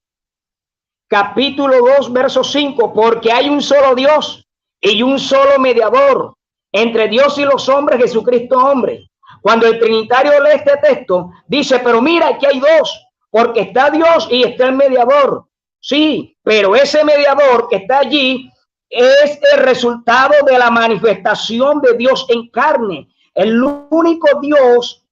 capítulo 2, verso 5, porque hay un solo Dios y un solo mediador entre Dios y los hombres, Jesucristo hombre. Cuando el Trinitario lee este texto, dice, pero mira, aquí hay dos, porque está Dios y está el mediador. Sí, pero ese mediador que está allí es el resultado de la manifestación de Dios en carne. El único Dios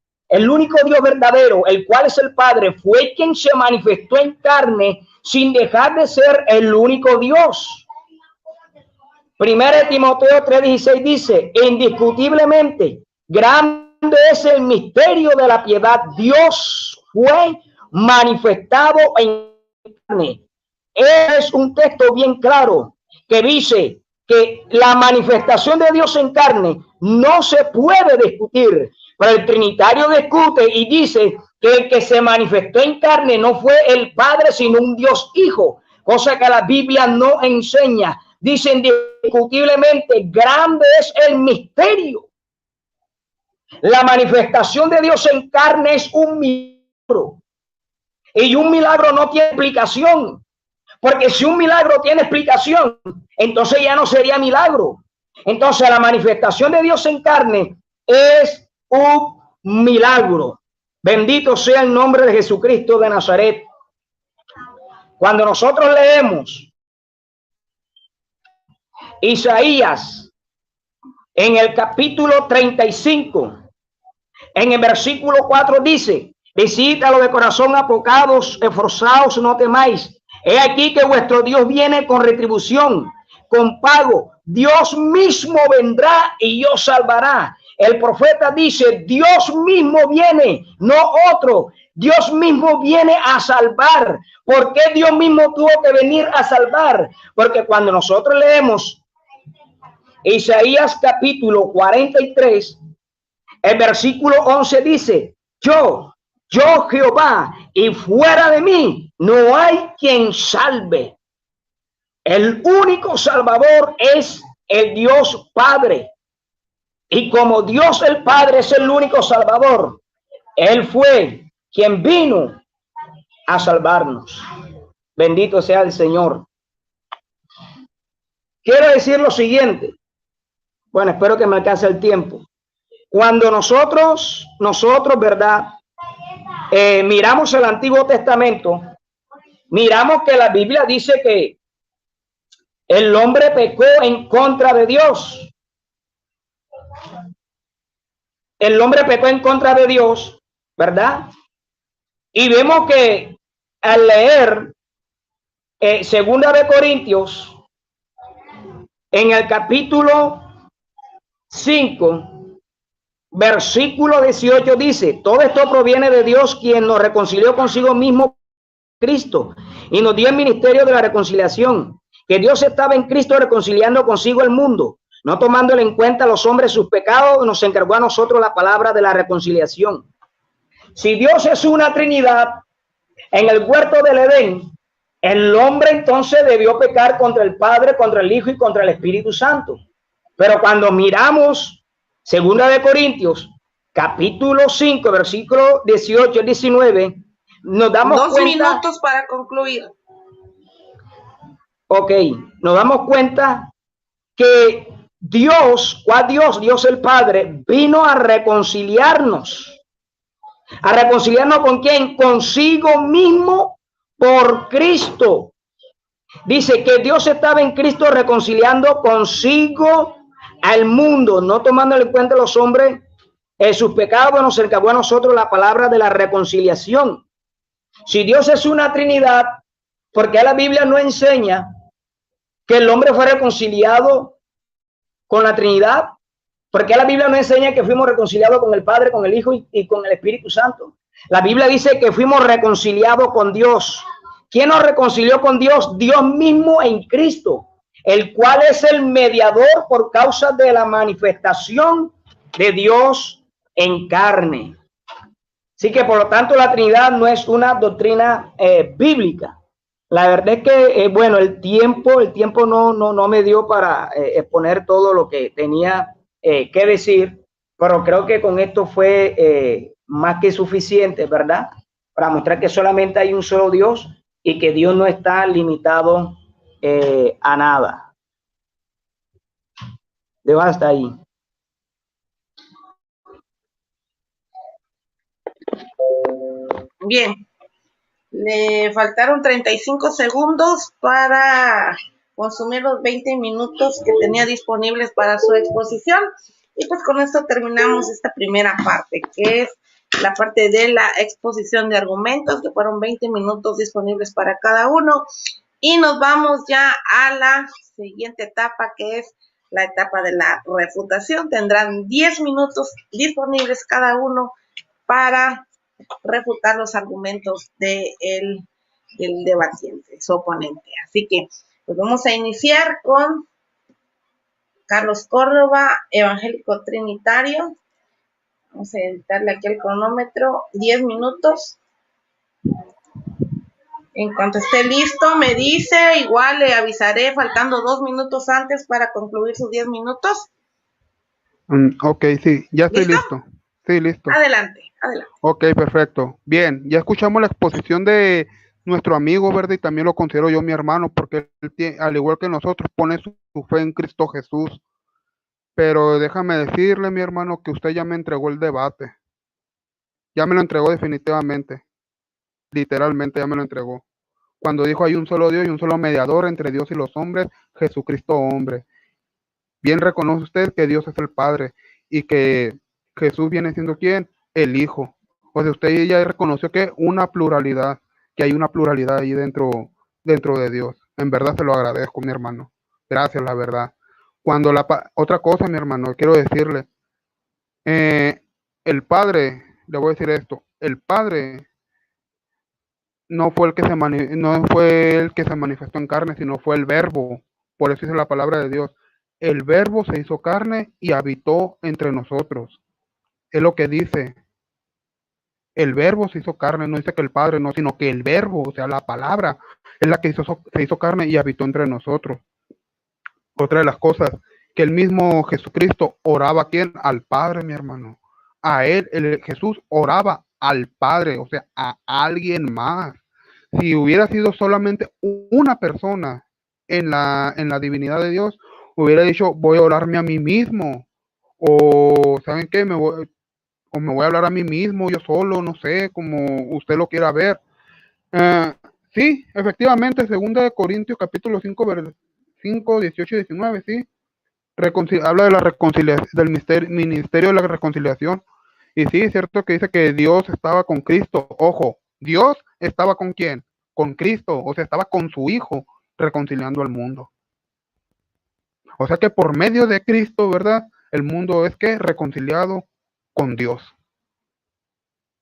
verdadero, el cual es el Padre, fue quien se manifestó en carne sin dejar de ser el único Dios. Primera de Timoteo 3:16 dice, indiscutiblemente, grande es el misterio de la piedad. Dios fue manifestado en carne. Es un texto bien claro que dice que la manifestación de Dios en carne no se puede discutir, pero el Trinitario discute y dice que el que se manifestó en carne no fue el Padre, sino un Dios Hijo, cosa que la Biblia no enseña. Dice indiscutiblemente, grande es el misterio. La manifestación de Dios en carne es un milagro. Y un milagro no tiene explicación. Porque si un milagro tiene explicación, entonces ya no sería milagro. Entonces la manifestación de Dios en carne es un milagro. Bendito sea el nombre de Jesucristo de Nazaret. Cuando nosotros leemos Isaías en el capítulo 35, en el versículo 4 dice, visítalo de corazón apocados, esforzados, no temáis. He aquí que vuestro Dios viene con retribución, con pago. Dios mismo vendrá y os salvará. El profeta dice, Dios mismo viene, no otro. Dios mismo viene a salvar. ¿Por qué Dios mismo tuvo que venir a salvar? Porque cuando nosotros leemos Isaías capítulo 43, el versículo 11 dice, yo Jehová, y fuera de mí no hay quien salve. El único Salvador es el Dios Padre. Y como Dios el Padre es el único Salvador, Él fue quien vino a salvarnos. Bendito sea el Señor. Quiero decir lo siguiente. Bueno, espero que me alcance el tiempo. Cuando nosotros, ¿verdad? Miramos el Antiguo Testamento, miramos que la Biblia dice que el hombre pecó en contra de Dios. El hombre pecó en contra de Dios, ¿verdad? Y vemos que al leer Segunda de Corintios, en el capítulo 5, versículo 18 dice, todo esto proviene de Dios, quien nos reconcilió consigo mismo, Cristo, y nos dio el ministerio de la reconciliación, que Dios estaba en Cristo reconciliando consigo el mundo, no tomándole en cuenta a los hombres sus pecados, nos encargó a nosotros la palabra de la reconciliación. Si Dios es una Trinidad, en el huerto del Edén, el hombre entonces debió pecar contra el Padre, contra el Hijo y contra el Espíritu Santo. Pero cuando miramos Segunda de Corintios, capítulo 5, versículo 18 al 19, nos damos cuenta... 2 minutos para concluir. Ok, nos damos cuenta que Dios, ¿cuál Dios? Dios el Padre, vino a reconciliarnos. ¿A reconciliarnos con quién? Consigo mismo por Cristo. Dice que Dios estaba en Cristo reconciliando consigo al mundo, no tomando en cuenta a los hombres sus pecados nos encargó a nosotros la palabra de la reconciliación. Si Dios es una Trinidad, ¿por qué la Biblia no enseña que el hombre fue reconciliado con la Trinidad? ¿Por qué la Biblia no enseña que fuimos reconciliados con el Padre, con el Hijo y con el Espíritu Santo? La Biblia dice que fuimos reconciliados con Dios. ¿Quién nos reconcilió con Dios? Dios mismo en Cristo, el cual es el mediador por causa de la manifestación de Dios en carne. Así que por lo tanto la Trinidad no es una doctrina bíblica. La verdad es que, bueno, el tiempo no me dio para exponer todo lo que tenía que decir, pero creo que con esto fue más que suficiente, ¿verdad? Para mostrar que solamente hay un solo Dios y que Dios no está limitado a nada. Dejo hasta ahí. Bien, le faltaron 35 segundos para consumir los 20 minutos que tenía disponibles para su exposición. Y pues con esto terminamos esta primera parte, que es la parte de la exposición de argumentos, que fueron 20 minutos disponibles para cada uno. Y nos vamos ya a la siguiente etapa, que es la etapa de la refutación. Tendrán 10 minutos disponibles cada uno para refutar los argumentos del debatiente, su oponente. Así que pues vamos a iniciar con Carlos Córdoba, evangélico trinitario. Vamos a editarle aquí el cronómetro, 10 minutos. En cuanto esté listo, me dice, igual le avisaré faltando 2 minutos antes para concluir sus 10 minutos. Ok, sí, ya estoy listo. Sí, listo. Adelante, adelante. Ok, perfecto. Bien, ya escuchamos la exposición de nuestro amigo, ¿verdad? Y también lo considero yo mi hermano, porque él, al igual que nosotros, pone su fe en Cristo Jesús. Pero déjame decirle, mi hermano, que usted ya me entregó el debate. Ya me lo entregó definitivamente. Literalmente ya me lo entregó. Cuando dijo hay un solo Dios y un solo mediador entre Dios y los hombres, Jesucristo hombre. Bien reconoce usted que Dios es el Padre y que Jesús viene siendo ¿quién? El Hijo. O sea, usted ya reconoció que hay una pluralidad ahí dentro de Dios. En verdad se lo agradezco, mi hermano. Gracias, la verdad. Otra cosa, mi hermano, quiero decirle, el Padre, le voy a decir esto, el Padre no fue no fue el que se manifestó en carne, sino fue el Verbo. Por eso dice la palabra de Dios. El Verbo se hizo carne y habitó entre nosotros. Es lo que dice. El Verbo se hizo carne, no dice que el Padre no, sino que el Verbo, o sea, la palabra, es la que se hizo carne y habitó entre nosotros. Otra de las cosas, que el mismo Jesucristo oraba ¿a quién? Al Padre, mi hermano. A él, Jesús oraba al Padre, o sea, a alguien más. Si hubiera sido solamente una persona en la divinidad de Dios, hubiera dicho, voy a orarme a mí mismo. O, ¿saben qué? me voy a hablar a mí mismo, yo solo, no sé, como usted lo quiera ver. Sí, efectivamente, 2 Corintios capítulo 5, 18 y 19, sí. Habla de la reconciliación, del ministerio de la reconciliación. Y sí, es cierto que dice que Dios estaba con Cristo. Ojo, Dios estaba con quién? Con Cristo, o sea, estaba con su Hijo reconciliando al mundo. O sea que por medio de Cristo, ¿verdad? El mundo es que reconciliado con Dios.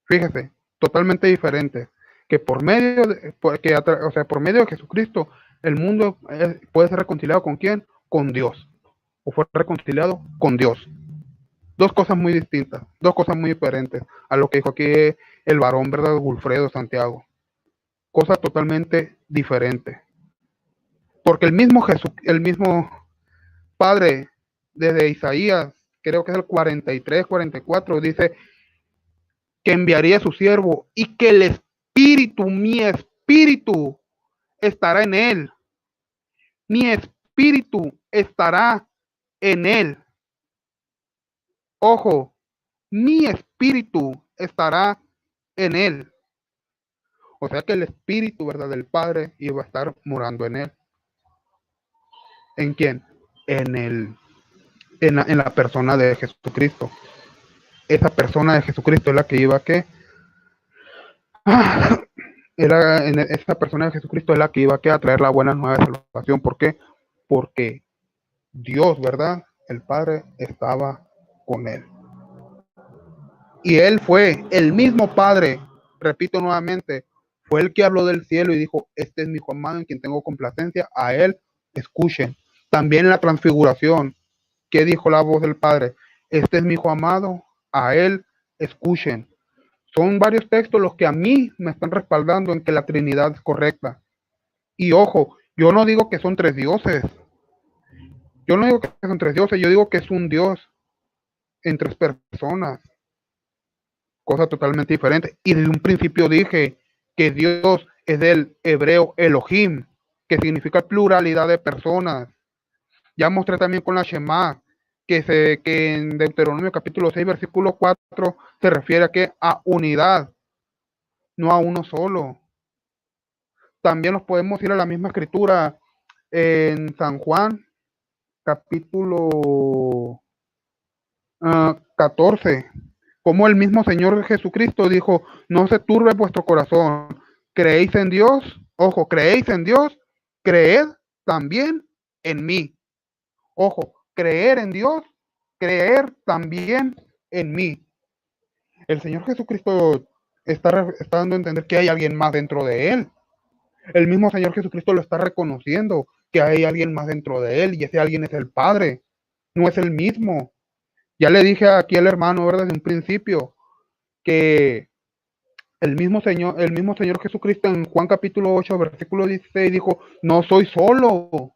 Fíjese, totalmente diferente. Que por medio de Jesucristo, el mundo puede ser reconciliado con quién? Con Dios. O fue reconciliado con Dios. Dos cosas muy distintas, dos cosas muy diferentes a lo que dijo aquí el varón, ¿verdad? Wilfredo Santiago. Cosas totalmente diferentes. Porque el mismo Padre, desde Isaías, creo que es el 43, 44, dice que enviaría a su siervo y que el espíritu, mi espíritu, estará en él. Mi espíritu estará en él. Ojo, mi espíritu estará en él. O sea que el espíritu, ¿verdad? Del Padre iba a estar morando en él. ¿En quién? En la persona de Jesucristo. esa persona de Jesucristo es la que iba a que esa persona de Jesucristo es la que iba a traer la buena nueva de salvación. ¿Por qué? Porque Dios, ¿verdad? El Padre estaba con él. Y él fue el mismo Padre, repito nuevamente, fue el que habló del cielo y dijo, este es mi hijo amado en quien tengo complacencia, a él escuchen. También en la transfiguración, ¿qué dijo la voz del Padre? Este es mi hijo amado, a él escuchen. Son varios textos los que a mí me están respaldando en que la Trinidad es correcta. Y ojo, yo no digo que son tres dioses. Yo no digo que son tres dioses, yo digo que es un Dios en tres personas. Cosa totalmente diferente. Y desde un principio dije que Dios es del hebreo Elohim, que significa pluralidad de personas. Ya mostré también con la Shema, que en Deuteronomio capítulo 6, versículo 4, se refiere a unidad, no a uno solo. También nos podemos ir a la misma escritura en San Juan, capítulo 14, como el mismo Señor Jesucristo dijo, no se turbe vuestro corazón, creéis en Dios, ojo, creéis en Dios, creed también en mí. Ojo, creer en Dios, creer también en mí. El Señor Jesucristo está dando a entender que hay alguien más dentro de él. El mismo Señor Jesucristo lo está reconociendo, que hay alguien más dentro de él, y ese alguien es el Padre, no es el mismo. Ya le dije aquí al hermano, ¿verdad? Desde un principio, que el mismo Señor Jesucristo en Juan capítulo 8, versículo 16 dijo, no soy solo,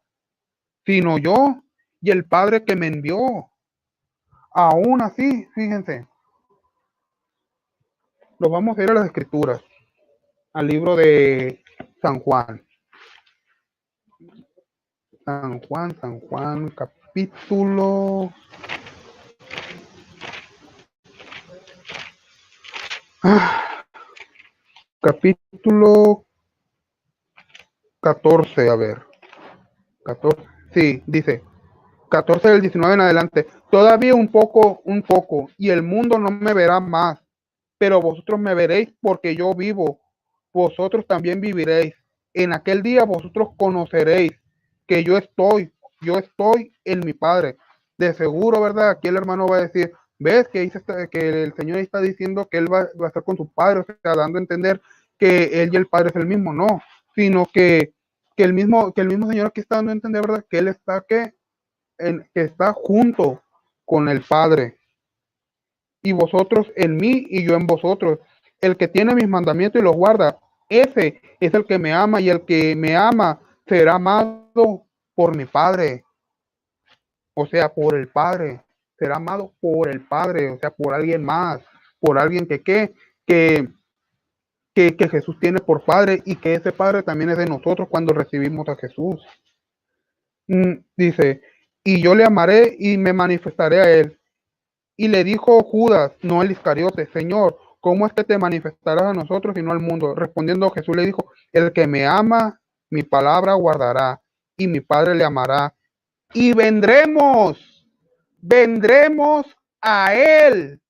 sino yo y el Padre que me envió. Aún así, fíjense, nos vamos a ir a las escrituras, al libro de San Juan. San Juan, capítulo... capítulo 14, a ver. 14, sí, dice, 14 del 19 en adelante. Todavía un poco, y el mundo no me verá más, pero vosotros me veréis porque yo vivo. Vosotros también viviréis. En aquel día vosotros conoceréis que yo estoy en mi Padre. De seguro, ¿verdad? Aquí el hermano va a decir, ¿ves que que el Señor está diciendo que Él va a estar con su Padre? O sea, dando a entender que Él y el Padre es el mismo. No, sino que el mismo Señor aquí está dando a entender, ¿verdad? Que Él está que está junto con el Padre. Y vosotros en mí y yo en vosotros. El que tiene mis mandamientos y los guarda, ese es el que me ama, y el que me ama será amado por mi Padre. O sea, por el Padre. Será amado por el Padre, o sea, por alguien más, por alguien que Jesús tiene por Padre, y que ese Padre también es de nosotros cuando recibimos a Jesús. Dice, y yo le amaré y me manifestaré a él. Y le dijo Judas, no el Iscariote, Señor, ¿cómo es que te manifestarás a nosotros y no al mundo? Respondiendo Jesús le dijo, el que me ama, mi palabra guardará, y mi Padre le amará. Y vendremos a él.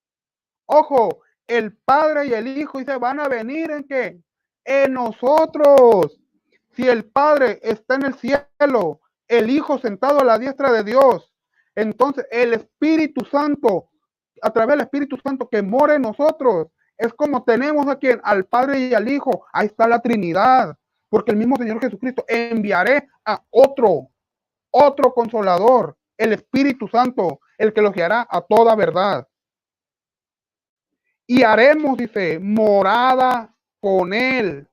Ojo, el Padre y el Hijo, y se van a venir ¿en qué? En nosotros. Si el Padre está en el cielo, el Hijo sentado a la diestra de Dios, entonces el Espíritu Santo, a través del Espíritu Santo que mora en nosotros, es como tenemos aquí al Padre y al Hijo. Ahí está la Trinidad, porque el mismo Señor Jesucristo enviaré a otro consolador, el Espíritu Santo, el que los guiará a toda verdad. Y haremos, dice, morada con él.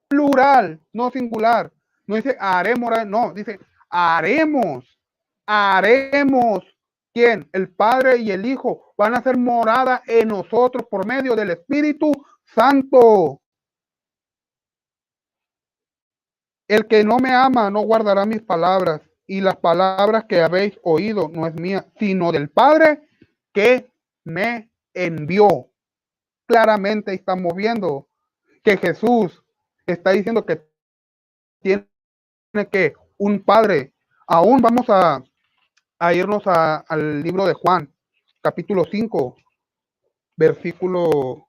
Plural, no singular. No dice haremos morada, no, dice haremos. ¿Quién? El Padre y el Hijo van a hacer morada en nosotros por medio del Espíritu Santo. El que no me ama no guardará mis palabras, y las palabras que habéis oído no es mía, sino del Padre que me envió. Claramente estamos viendo que Jesús está diciendo que tiene que un Padre. Aún vamos a irnos al libro de Juan, capítulo 5, versículo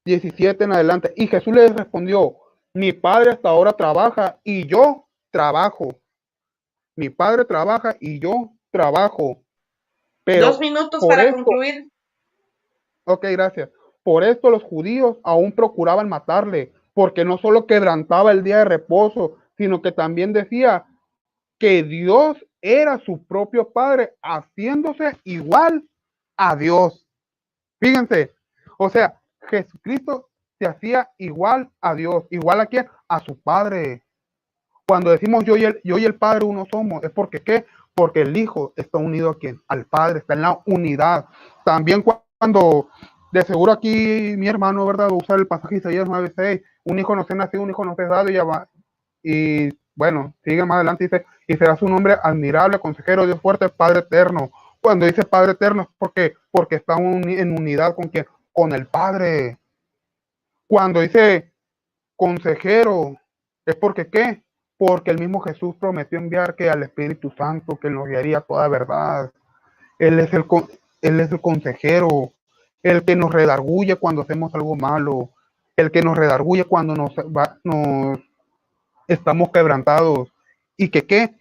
17 en adelante. Y Jesús les respondió: mi padre hasta ahora trabaja y yo trabajo. Mi padre trabaja y yo trabajo. Pero 2 minutos para concluir. Ok, gracias. Por esto los judíos aún procuraban matarle, porque no solo quebrantaba el día de reposo, sino que también decía que Dios era su propio Padre, haciéndose igual a Dios. Fíjense, o sea, Jesucristo se hacía igual a Dios. ¿Igual a quién? A su Padre. Cuando decimos yo y el Padre uno somos, es porque ¿qué? Porque el Hijo está unido a quién? Al Padre, está en la unidad. También cuando, de seguro aquí mi hermano, ¿verdad? Va a usar el pasaje de Isaías 9:6, un hijo nos ha nacido, un hijo nos es dado, y ya va. Y bueno, sigue más adelante, dice, y será su nombre admirable, consejero, Dios fuerte, Padre eterno. Cuando dice Padre eterno es porque está en unidad con quién? Con el Padre. Cuando dice consejero, es porque ¿qué? Porque el mismo Jesús prometió enviar que al Espíritu Santo, que nos guiaría toda verdad. Él es el consejero, el que nos redarguye cuando hacemos algo malo, el que nos redarguye cuando nos estamos quebrantados. ¿Y que qué?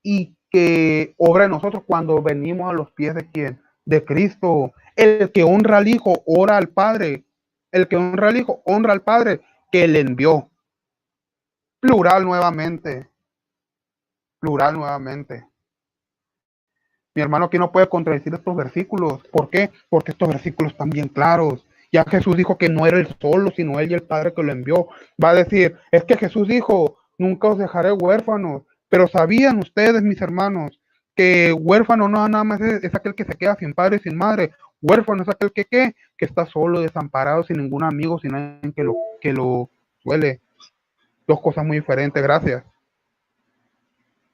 Y que obra en nosotros cuando venimos a los pies de quién? De Cristo. El que honra al Hijo, ora al Padre. El que honra al Hijo, honra al Padre que le envió. Plural nuevamente. Plural nuevamente. Mi hermano aquí no puede contradecir estos versículos. ¿Por qué? Porque estos versículos están bien claros. Ya Jesús dijo que no era él solo, sino él y el Padre que lo envió. Va a decir, es que Jesús dijo, nunca os dejaré huérfanos. Pero sabían ustedes, mis hermanos, que huérfano no nada más es aquel que se queda sin padre y sin madre. Huérfano es aquel que está solo, desamparado, sin ningún amigo, sin alguien que lo suele. Dos cosas muy diferentes. Gracias.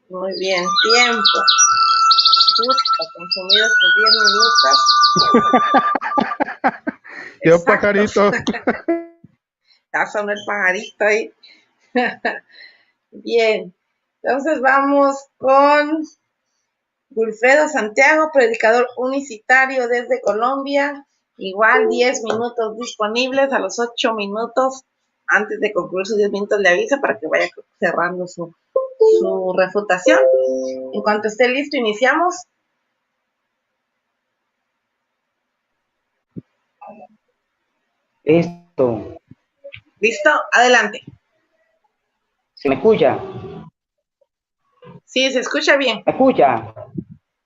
Muy bien, tiempo. Justo, consumidos por 10 minutos. Yo pajarito. Ya sonó el pajarito ahí. Bien, entonces vamos con Wilfredo Santiago, predicador unicitario desde Colombia. Igual 10 minutos disponibles. A los 8 minutos, antes de concluir sus 10 minutos, le avisa para que vaya cerrando su refutación. En cuanto esté listo, iniciamos. Listo. ¿Listo? Adelante. ¿Se me escucha? Sí, se escucha bien. ¿Me escucha?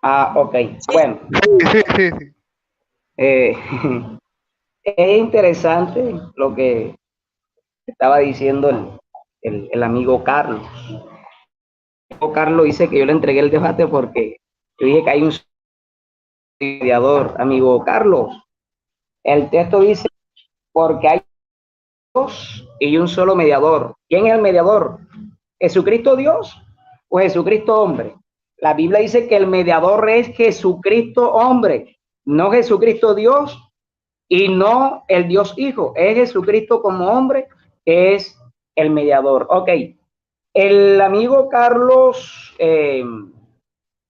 Ah, ok. Sí. Bueno. Sí. Es interesante lo que estaba diciendo el amigo Carlos. El amigo Carlos dice que yo le entregué el debate porque yo dije que hay un mediador. Amigo Carlos, el texto dice porque hay dos y un solo mediador. ¿Quién es el mediador? ¿Jesucristo Dios o Jesucristo hombre? La Biblia dice que el mediador es Jesucristo hombre, no Jesucristo Dios y no el Dios Hijo. Es Jesucristo como hombre que es el mediador. Ok, el amigo Carlos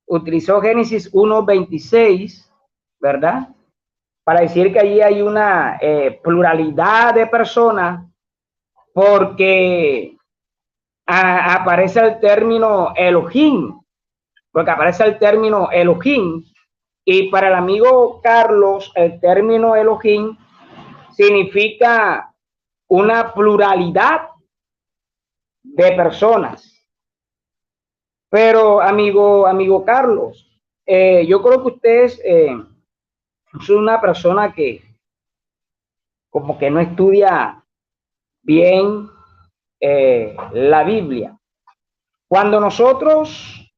utilizó Génesis 1:26, ¿verdad? Para decir que allí hay una pluralidad de personas porque aparece el término Elohim, porque aparece el término Elohim, y para el amigo Carlos el término Elohim significa una pluralidad de personas. Pero amigo Carlos, yo creo que usted es una persona que como que no estudia bien la Biblia. Cuando nosotros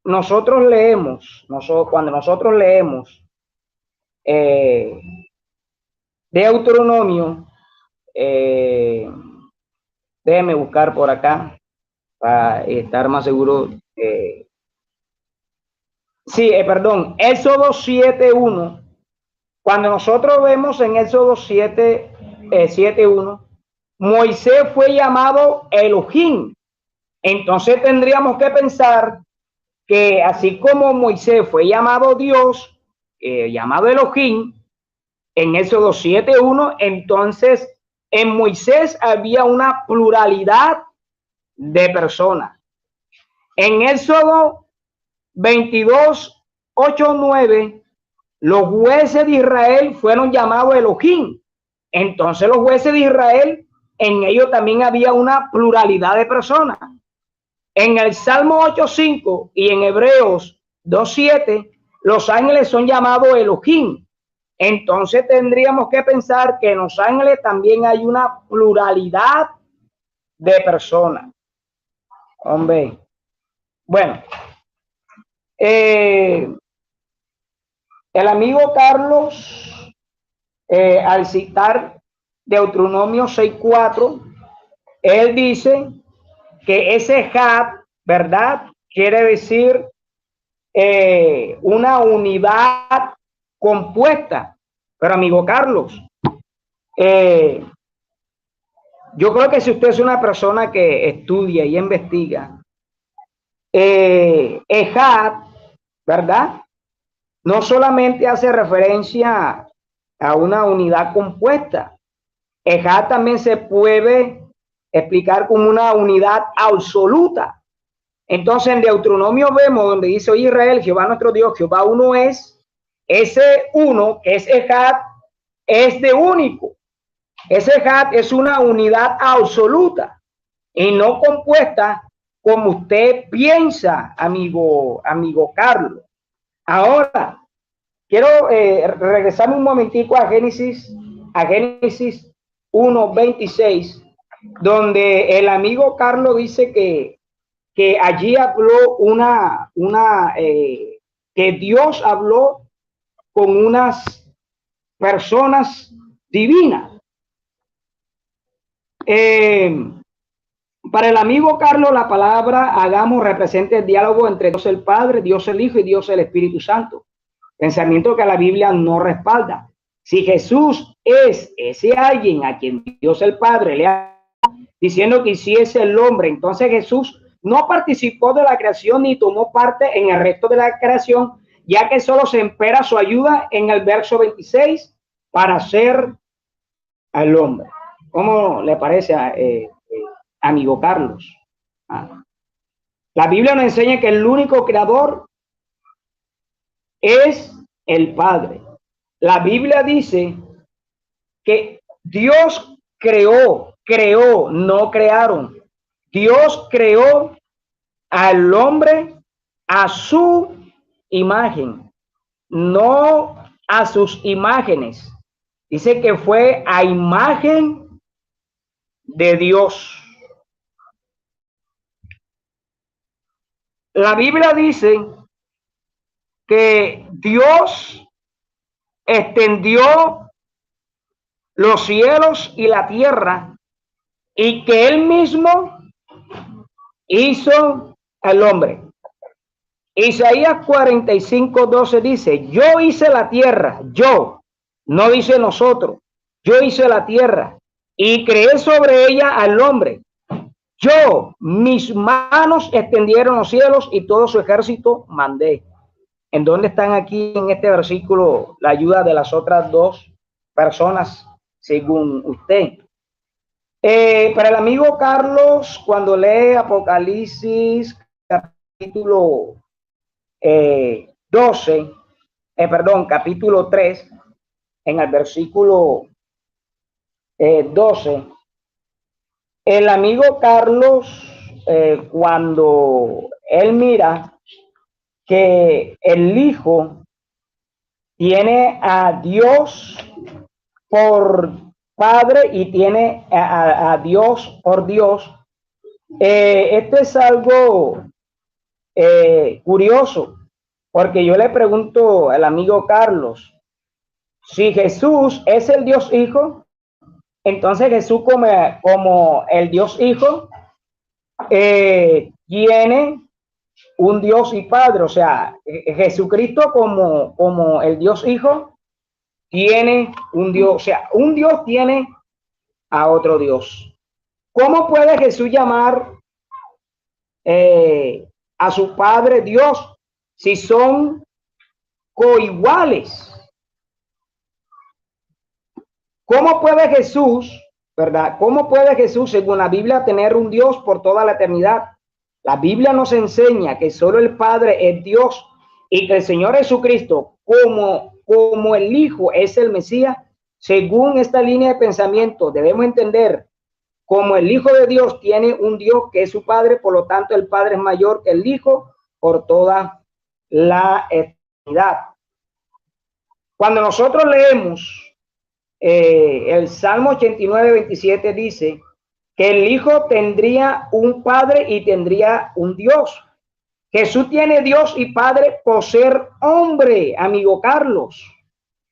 leemos Deuteronomio, déjeme buscar por acá para estar más seguro. Éxodo 7:1. Cuando nosotros vemos en Éxodo 7:1, Moisés fue llamado Elohim. Entonces tendríamos que pensar que así como Moisés fue llamado Dios, llamado Elohim, en Éxodo 7:1, entonces en Moisés había una pluralidad de personas. En Éxodo 22:8-9, los jueces de Israel fueron llamados Elohim. Entonces los jueces de Israel, en ellos también había una pluralidad de personas. En el Salmo 8:5 y en Hebreos 2:7, los ángeles son llamados Elohim. Entonces tendríamos que pensar que en los ángeles también hay una pluralidad de personas. Hombre, bueno, el amigo Carlos, al citar Deuteronomio 6:4, él dice que ese Had, ¿verdad? Quiere decir una unidad compuesta. Pero amigo Carlos, yo creo que si usted es una persona que estudia y investiga, Ejad, ¿verdad? No solamente hace referencia a una unidad compuesta. Ejad también se puede explicar como una unidad absoluta. Entonces en Deuteronomio vemos donde dice: oye Israel, Jehová nuestro Dios, Jehová uno es. Ese uno, que es Ejad, es de único. Ese Ejad es una unidad absoluta y no compuesta como usted piensa, amigo Carlos. Ahora, quiero regresarme un momentico a Génesis 1:26, donde el amigo Carlos dice que allí habló que Dios habló con unas personas divinas. Para el amigo Carlos, la palabra hagamos representa el diálogo entre Dios el Padre, Dios el Hijo y Dios el Espíritu Santo. Pensamiento que la Biblia no respalda. Si Jesús es ese alguien a quien Dios el Padre le ha diciendo que hiciese el hombre, entonces Jesús no participó de la creación ni tomó parte en el resto de la creación, ya que solo se espera su ayuda en el verso 26 para ser al hombre. ¿Cómo le parece, amigo Carlos? La Biblia nos enseña que el único creador es el Padre. La Biblia dice que Dios creó, no crearon. Dios creó al hombre a su imagen, no a sus imágenes. Dice que fue a imagen de Dios. La Biblia dice que Dios extendió los cielos y la tierra y que él mismo hizo al hombre. Isaías 45:12 dice: yo hice la tierra, yo, no dice nosotros, yo hice la tierra y creé sobre ella al hombre. Yo, mis manos extendieron los cielos y todo su ejército mandé. ¿En dónde están aquí en este versículo la ayuda de las otras dos personas, según usted? Para el amigo Carlos, cuando lee Apocalipsis capítulo capítulo 3, en el versículo 12, el amigo Carlos, cuando él mira que el Hijo tiene a Dios por Padre y tiene a Dios por Dios, esto es algo curioso, porque yo le pregunto al amigo Carlos, si Jesús es el Dios Hijo, entonces Jesús como el Dios Hijo tiene un Dios y Padre, o sea, Jesucristo como el Dios Hijo tiene un Dios, o sea, un Dios tiene a otro Dios. ¿Cómo puede Jesús llamar a su Padre Dios si son coiguales? ¿Cómo puede Jesús, verdad? ¿Cómo puede Jesús, según la Biblia, tener un Dios por toda la eternidad? La Biblia nos enseña que solo el Padre es Dios y que el Señor Jesucristo, como el Hijo es el Mesías. Según esta línea de pensamiento, debemos entender como el Hijo de Dios tiene un Dios que es su Padre, por lo tanto el Padre es mayor que el Hijo por toda la eternidad. Cuando nosotros leemos el Salmo 89, 27 dice que el Hijo tendría un Padre y tendría un Dios. Jesús tiene Dios y Padre por ser hombre, amigo Carlos.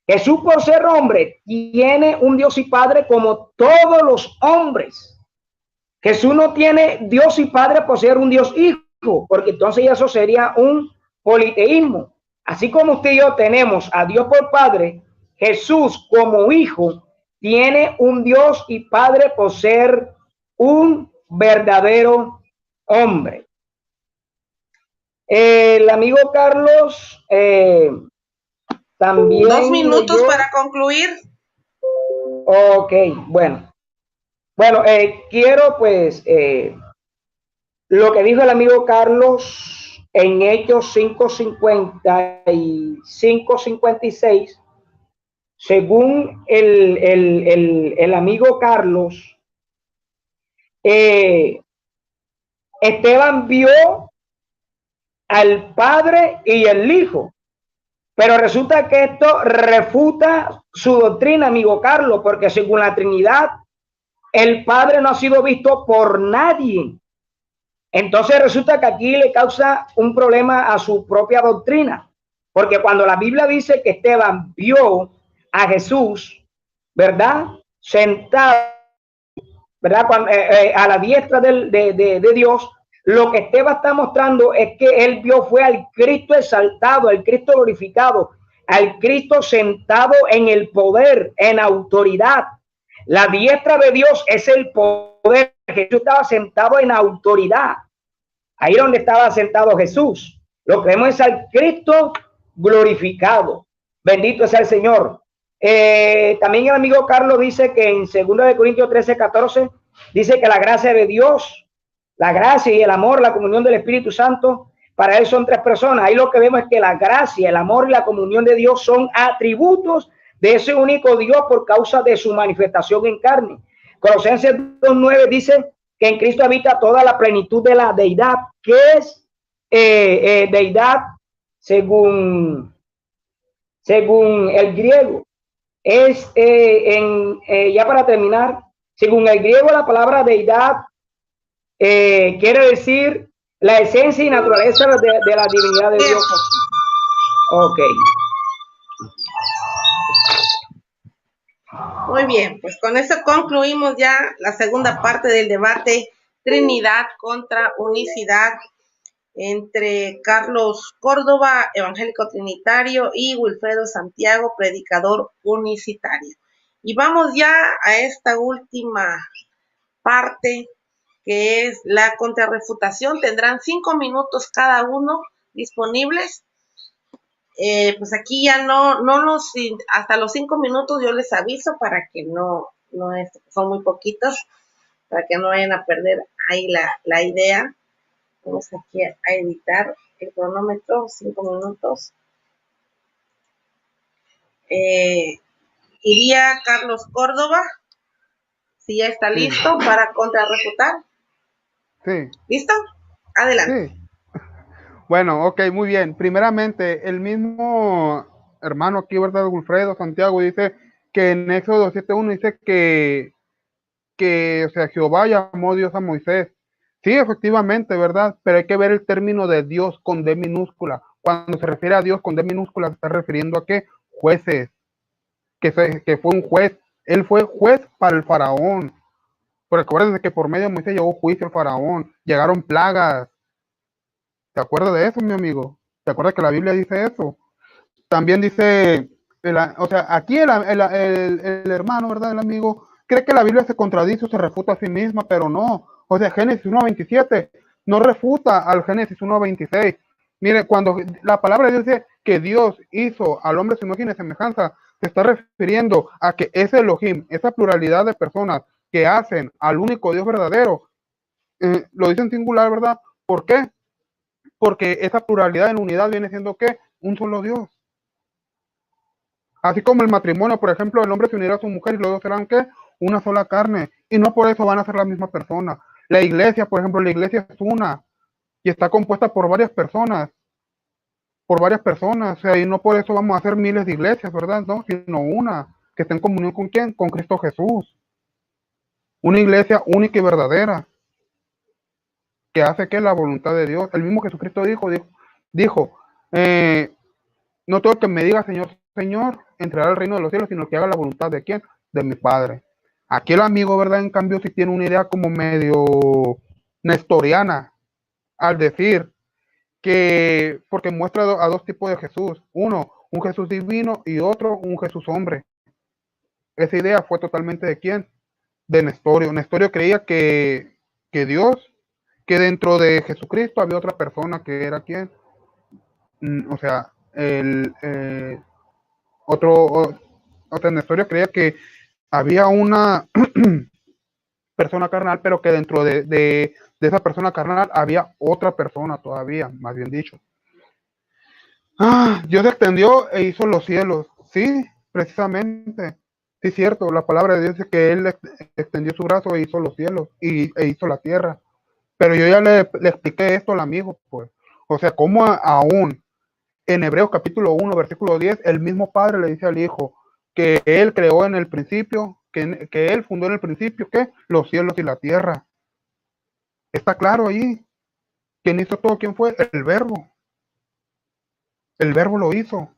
Jesús por ser hombre tiene un Dios y Padre como todos los hombres. Jesús no tiene Dios y Padre por ser un Dios hijo, porque entonces eso sería un politeísmo. Así como usted y yo tenemos a Dios por Padre, Jesús como hijo tiene un Dios y Padre por ser un verdadero hombre. El amigo Carlos también... 2 minutos para concluir. Ok, bueno. Bueno, quiero pues lo que dijo el amigo Carlos en Hechos 5:50 y 5:56. Según el amigo Carlos, Esteban vio al Padre y el Hijo, pero resulta que esto refuta su doctrina, amigo Carlos, porque según la Trinidad, el Padre no ha sido visto por nadie. Entonces resulta que aquí le causa un problema a su propia doctrina, porque cuando la Biblia dice que Esteban vio a Jesús, ¿verdad? Sentado, ¿verdad? A la diestra de Dios, lo que Esteban está mostrando es que él vio fue al Cristo exaltado, al Cristo glorificado, al Cristo sentado en el poder, en autoridad. La diestra de Dios es el poder. Jesús estaba sentado en autoridad. Ahí donde estaba sentado Jesús. Lo que vemos es al Cristo glorificado. Bendito sea el Señor. También el amigo Carlos dice que en 2 Corintios 13:14 dice que la gracia de Dios, la gracia y el amor, la comunión del Espíritu Santo, para él son 3 personas. Ahí lo que vemos es que la gracia, el amor y la comunión de Dios son atributos de ese único Dios por causa de su manifestación en carne. Colosenses 2:9 dice que en Cristo habita toda la plenitud de la deidad, que es deidad según el griego. Es ya para terminar, según el griego la palabra deidad quiere decir la esencia y naturaleza de la divinidad de Dios. Ok. Muy bien, pues con eso concluimos ya la segunda parte del debate Trinidad contra unicidad entre Carlos Córdoba, evangélico trinitario, y Wilfredo Santiago, predicador unicitario. Y vamos ya a esta última parte, que es la contrarrefutación. Tendrán 5 minutos cada uno disponibles. Pues aquí ya hasta los 5 minutos yo les aviso para que son muy poquitos, para que no vayan a perder ahí la idea. Vamos aquí a editar el cronómetro, 5 minutos. Iría Carlos Córdoba, si ya está listo para contrarrefutar. Sí. ¿Listo? Adelante. Sí. Bueno, ok, muy bien. Primeramente, el mismo hermano aquí, ¿verdad? Wilfredo Santiago dice que en Éxodo 7:1 dice que, o sea, Jehová llamó Dios a Moisés. Sí, efectivamente, ¿verdad? Pero hay que ver el término de Dios con D minúscula. Cuando se refiere a Dios con D minúscula, se está refiriendo a qué? Jueces. Que fue un juez. Él fue juez para el faraón. Pero acuérdense que por medio de Moisés llegó juicio al faraón. Llegaron plagas. ¿Te acuerdas de eso, mi amigo? ¿Te acuerdas que la Biblia dice eso? También dice, o sea, aquí el hermano, ¿verdad? El amigo cree que la Biblia se contradice o se refuta a sí misma, pero no. O sea, Génesis 1:27 no refuta al Génesis 1:26. Mire, cuando la palabra dice que Dios hizo al hombre su imagen y semejanza, se está refiriendo a que ese Elohim, esa pluralidad de personas que hacen al único Dios verdadero, lo dice en singular, ¿verdad? ¿Por qué? Porque esa pluralidad en unidad viene siendo ¿qué? Un solo Dios. Así como el matrimonio, por ejemplo, el hombre se unirá a su mujer y los dos serán ¿qué? Una sola carne. Y no por eso van a ser la misma persona. La iglesia, por ejemplo, la iglesia es una y está compuesta por varias personas. O sea, y no por eso vamos a hacer miles de iglesias, ¿verdad? No, sino una, que esté en comunión con quién, con Cristo Jesús. Una iglesia única y verdadera, que hace que la voluntad de Dios, el mismo Jesucristo dijo, no todo el que me diga Señor, Señor, entrará al reino de los cielos, sino que haga la voluntad de quién, de mi Padre. Aquí el amigo, ¿verdad? En cambio, si tiene una idea como medio nestoriana, al decir que, porque muestra a dos tipos de Jesús, uno, un Jesús divino y otro, un Jesús hombre. Esa idea fue totalmente de quién, de Nestorio. Nestorio creía que Dios, que dentro de Jesucristo había otra persona que era quién, o sea, otro Nestorio creía que había una persona carnal, pero que dentro de esa persona carnal había otra persona todavía, más bien dicho. Dios extendió e hizo los cielos. Sí, precisamente. Sí, cierto. La palabra de Dios dice que Él extendió su brazo e hizo los cielos e hizo la tierra. Pero yo ya le expliqué esto al amigo, pues. O sea, como aún en Hebreos capítulo 1, versículo 10, el mismo Padre le dice al Hijo que Él creó en el principio, que Él fundó en el principio, ¿qué? Los cielos y la tierra. Está claro ahí. ¿Quién hizo todo? ¿Quién fue? El Verbo. El Verbo lo hizo.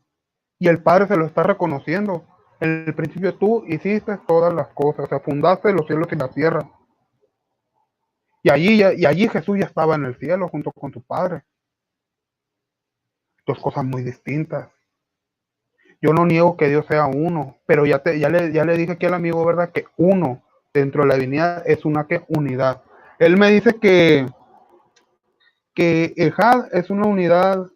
Y el Padre se lo está reconociendo. En el principio tú hiciste todas las cosas, o sea, fundaste los cielos y la tierra. Y allí Jesús ya estaba en el cielo junto con su Padre. Dos cosas muy distintas. Yo no niego que Dios sea uno, pero ya le dije aquí al amigo, ¿verdad? Que uno dentro de la divinidad es una unidad. Él me dice que Ejad es una unidad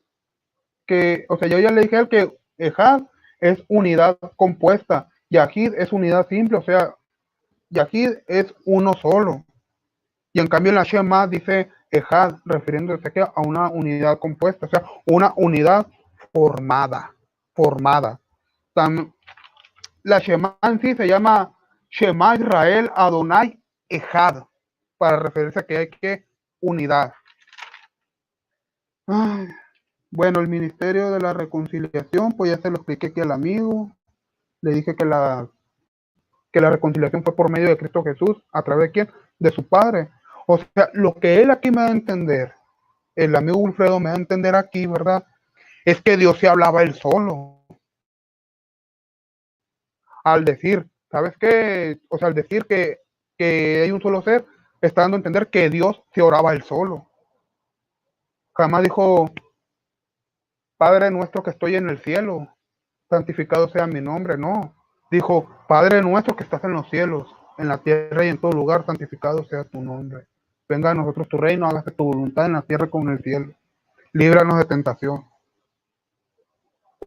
que, o sea, yo ya le dije a él que Ejad es unidad compuesta, Yahid es unidad simple, o sea, Yahid es uno solo. Y en cambio en la Shema dice Ejad, refiriéndose a una unidad compuesta, o sea, una unidad formada. La Shema en sí se llama Shema Israel Adonai Ejad, para referirse a que hay que unidad. Ay, bueno, el ministerio de la reconciliación, pues ya se lo expliqué aquí al amigo. Le dije que la reconciliación fue por medio de Cristo Jesús, a través de quién, de su Padre. O sea, lo que él aquí me da a entender, el amigo Wilfredo me da a entender aquí, ¿verdad? Es que Dios se hablaba él solo. Al decir, ¿sabes qué? O sea, al decir que hay un solo ser, está dando a entender que Dios se oraba él solo. Jamás dijo, Padre nuestro que estoy en el cielo, santificado sea mi nombre, no. Dijo, Padre nuestro que estás en los cielos, en la tierra y en todo lugar, santificado sea tu nombre. Venga a nosotros tu reino, hágase tu voluntad en la tierra como en el cielo. Líbranos de tentación.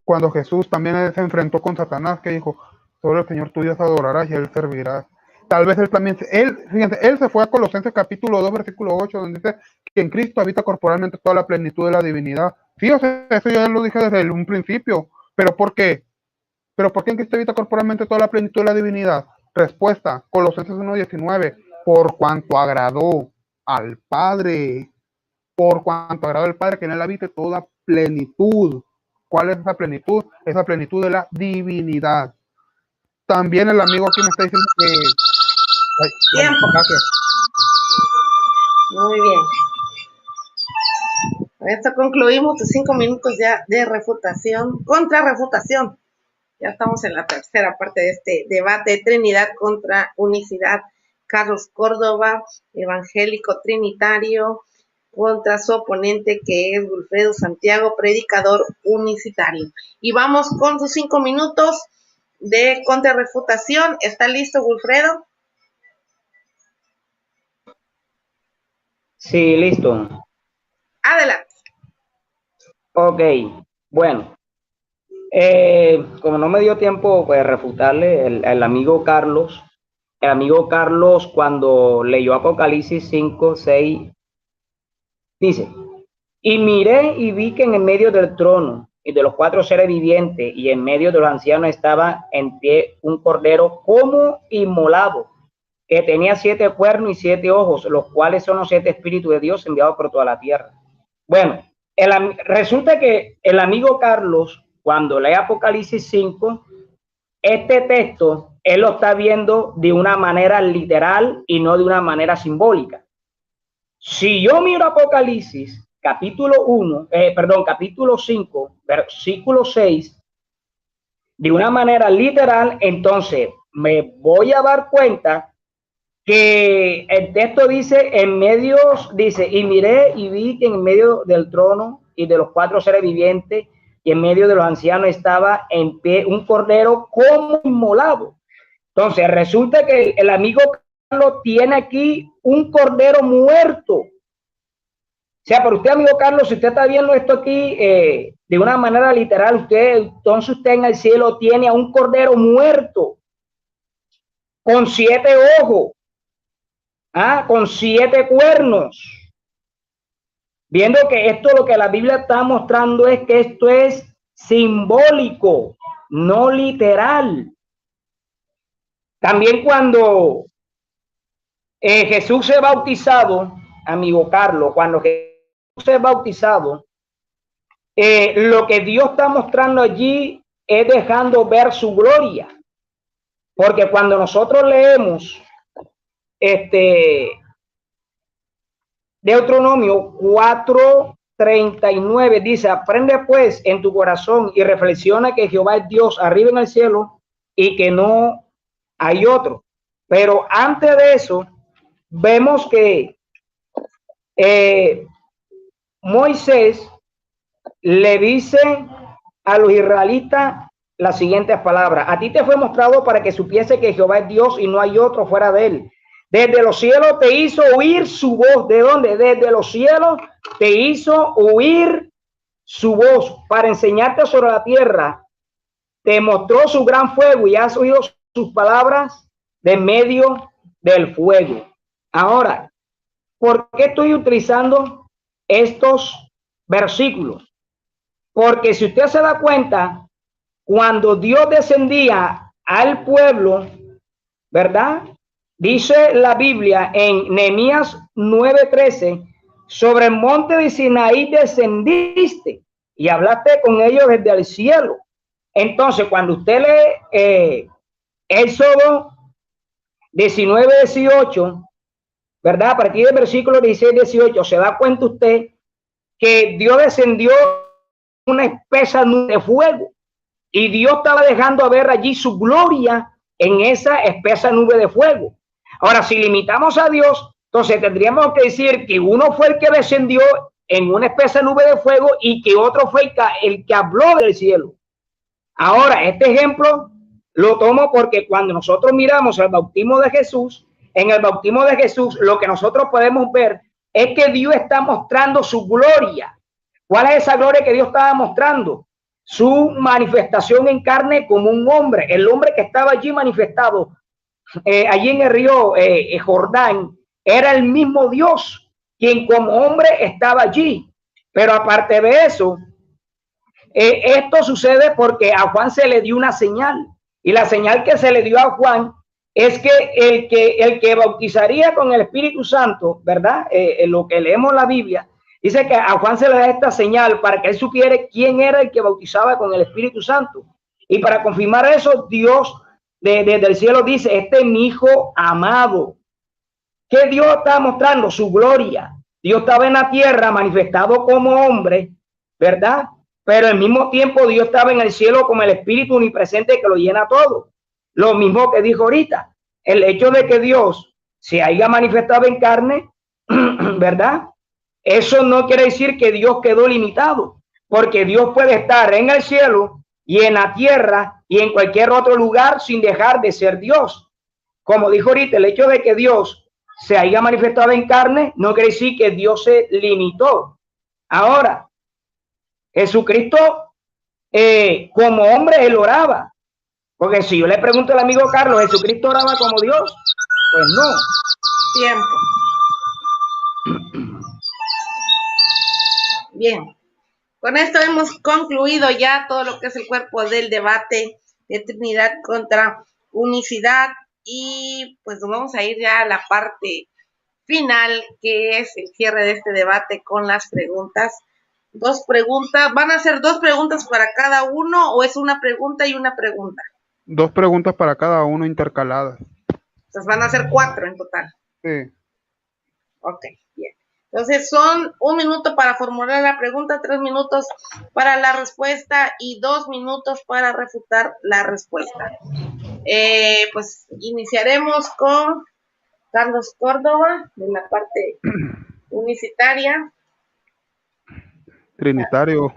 Cuando Jesús también se enfrentó con Satanás, que dijo, solo el Señor tu Dios adorarás y a él servirás. Tal vez él también, fíjense, él se fue a Colosenses capítulo 2, versículo 8, donde dice que en Cristo habita corporalmente toda la plenitud de la divinidad. Sí, o sea, eso yo ya lo dije desde un principio. ¿Pero por qué? ¿Pero por qué en Cristo habita corporalmente toda la plenitud de la divinidad? Respuesta, Colosenses 1:19, por cuanto agradó al Padre, por cuanto agradó al Padre que en él habite toda plenitud. ¿Cuál es esa plenitud? Esa plenitud de la divinidad. También el amigo aquí me está diciendo que... Ay, Tiempo. Bueno, gracias. Muy bien. Con esto concluimos tus 5 minutos ya de refutación, contra refutación. Ya estamos en la tercera parte de este debate, Trinidad contra unicidad. Carlos Córdoba, evangélico trinitario, contra su oponente que es Wilfredo Santiago, predicador unicitario. Y vamos con sus 5 minutos de contrarrefutación. ¿Está listo, Wilfredo? Sí, listo. Adelante. Ok, bueno. Como no me dio tiempo, pues refutarle el amigo Carlos. El amigo Carlos, cuando leyó Apocalipsis 5, 6, dice: y miré y vi que en el medio del trono y de los cuatro seres vivientes y en medio de los ancianos estaba en pie un cordero como inmolado, que tenía 7 cuernos y 7 ojos, los cuales son los 7 espíritus de Dios enviados por toda la tierra. Bueno, resulta que el amigo Carlos, cuando lee Apocalipsis 5, este texto, él lo está viendo de una manera literal y no de una manera simbólica. Si yo miro Apocalipsis, capítulo 5, versículo 6, de una manera literal, entonces me voy a dar cuenta que el texto dice en medio, dice, y miré y vi que en medio del trono y de los 4 seres vivientes y en medio de los ancianos estaba en pie un cordero como inmolado. Entonces resulta que el amigo Carlos tiene aquí un cordero muerto. O sea, pero usted, amigo Carlos, si usted está viendo esto aquí de una manera literal, entonces usted en el cielo tiene a un cordero muerto con 7 ojos, con 7 cuernos. Viendo que esto lo que la Biblia está mostrando es que esto es simbólico, no literal. También cuando Jesús se bautizado, amigo Carlos, cuando Jesús se bautizado, lo que Dios está mostrando allí es dejando ver su gloria. Porque cuando nosotros leemos Deuteronomio 4:39 dice: aprende pues en tu corazón y reflexiona que Jehová es Dios arriba en el cielo y que no hay otro. Pero antes de eso, vemos que Moisés le dice a los israelitas las siguientes palabras: a ti te fue mostrado para que supiese que Jehová es Dios y no hay otro fuera de él. Desde los cielos te hizo oír su voz. ¿De dónde? Desde los cielos te hizo oír su voz para enseñarte sobre la tierra. Te mostró su gran fuego y has oído sus palabras de medio del fuego. Ahora, ¿por qué estoy utilizando estos versículos? Porque si usted se da cuenta, cuando Dios descendía al pueblo, ¿verdad? Dice la Biblia en Nehemías 9:13: sobre el monte de Sinaí descendiste y hablaste con ellos desde el cielo. Entonces, cuando usted lee Éxodo 19:18, ¿verdad? A partir del versículo 16-18, se da cuenta usted que Dios descendió una espesa nube de fuego y Dios estaba dejando ver allí su gloria en esa espesa nube de fuego. Ahora, si limitamos a Dios, entonces tendríamos que decir que uno fue el que descendió en una espesa nube de fuego y que otro fue el que habló del cielo. Ahora, este ejemplo lo tomo porque cuando nosotros miramos el bautismo de Jesús, en el bautismo de Jesús, lo que nosotros podemos ver es que Dios está mostrando su gloria. ¿Cuál es esa gloria que Dios estaba mostrando? Su manifestación en carne como un hombre, el hombre que estaba allí manifestado allí en el río Jordán, era el mismo Dios quien como hombre estaba allí. Pero aparte de eso, esto sucede porque a Juan se le dio una señal, y la señal que se le dio a Juan es que el que bautizaría con el Espíritu Santo, ¿verdad? Lo que leemos en la Biblia dice que a Juan se le da esta señal para que él supiera quién era el que bautizaba con el Espíritu Santo. Y para confirmar eso, Dios desde el cielo dice: este es mi hijo amado. ¿Qué Dios está mostrando? Su gloria. Dios estaba en la tierra manifestado como hombre, ¿verdad? Pero al mismo tiempo Dios estaba en el cielo como el Espíritu omnipresente que lo llena todo. Lo mismo que dijo ahorita, el hecho de que Dios se haya manifestado en carne, ¿verdad? Eso no quiere decir que Dios quedó limitado, porque Dios puede estar en el cielo y en la tierra y en cualquier otro lugar sin dejar de ser Dios. Como dijo ahorita, el hecho de que Dios se haya manifestado en carne, no quiere decir que Dios se limitó. Ahora, Jesucristo, como hombre, él oraba. Porque si yo le pregunto al amigo Carlos, ¿Jesucristo oraba como Dios? Pues no. Tiempo. Bien. Con esto hemos concluido ya todo lo que es el cuerpo del debate de Trinidad contra unicidad y pues nos vamos a ir ya a la parte final, que es el cierre de este debate con las preguntas. Dos preguntas, ¿van a ser dos preguntas para cada uno o es una pregunta y una pregunta? Dos preguntas para cada uno intercaladas. Entonces van a ser 4 en total. Sí. Ok, bien. Entonces son 1 minuto para formular la pregunta, 3 minutos para la respuesta y 2 minutos para refutar la respuesta. Pues iniciaremos con Carlos Córdoba, de la parte unicitaria. Trinitario.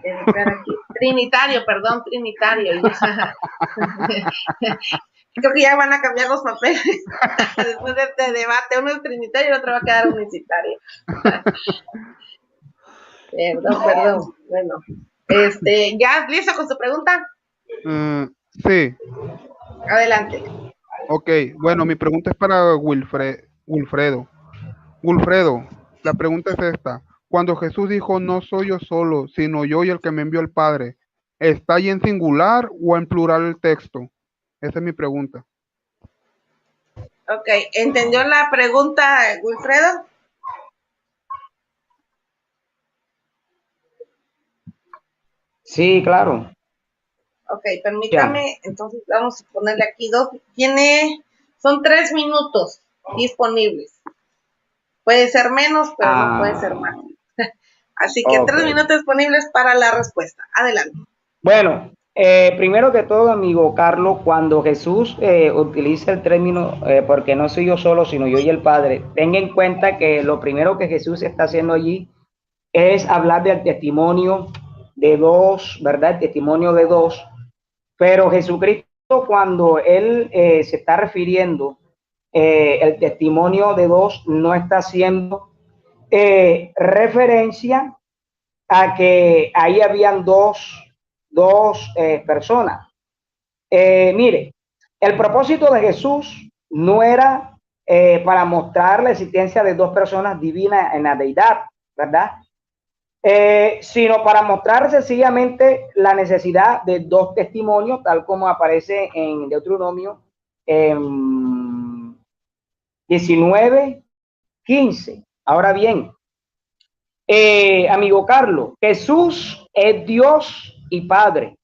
Trinitario, perdón, Trinitario. Creo que ya van a cambiar los papeles después de este debate. Uno es trinitario y el otro va a quedar unicitario. Perdón. Bueno, ¿ya listo con su pregunta? Sí. Adelante. Ok, bueno, mi pregunta es para Wilfredo. Wilfredo, la pregunta es esta. Cuando Jesús dijo, no soy yo solo, sino yo y el que me envió el Padre, ¿está ahí en singular o en plural el texto? Esa es mi pregunta. Ok, ¿entendió la pregunta, Wilfredo? Sí, claro. Ok, permítame, entonces vamos a ponerle aquí son 3 minutos disponibles. Puede ser menos, pero no puede ser más. Así que okay. 3 minutos disponibles para la respuesta. Adelante. Bueno, primero que todo, amigo Carlos, cuando Jesús utiliza el término, porque no soy yo solo, sino yo y el Padre, tenga en cuenta que lo primero que Jesús está haciendo allí es hablar del testimonio de dos, ¿verdad? El testimonio de dos. Pero Jesucristo, cuando él se está refiriendo el testimonio de dos, no está haciendo referencia a que ahí habían dos personas. Mire, el propósito de Jesús no era para mostrar la existencia de dos personas divinas en la deidad, ¿verdad? Sino para mostrar sencillamente la necesidad de dos testimonios, tal como aparece en Deuteronomio 19:15. Ahora bien, amigo Carlos, Jesús es Dios y Padre.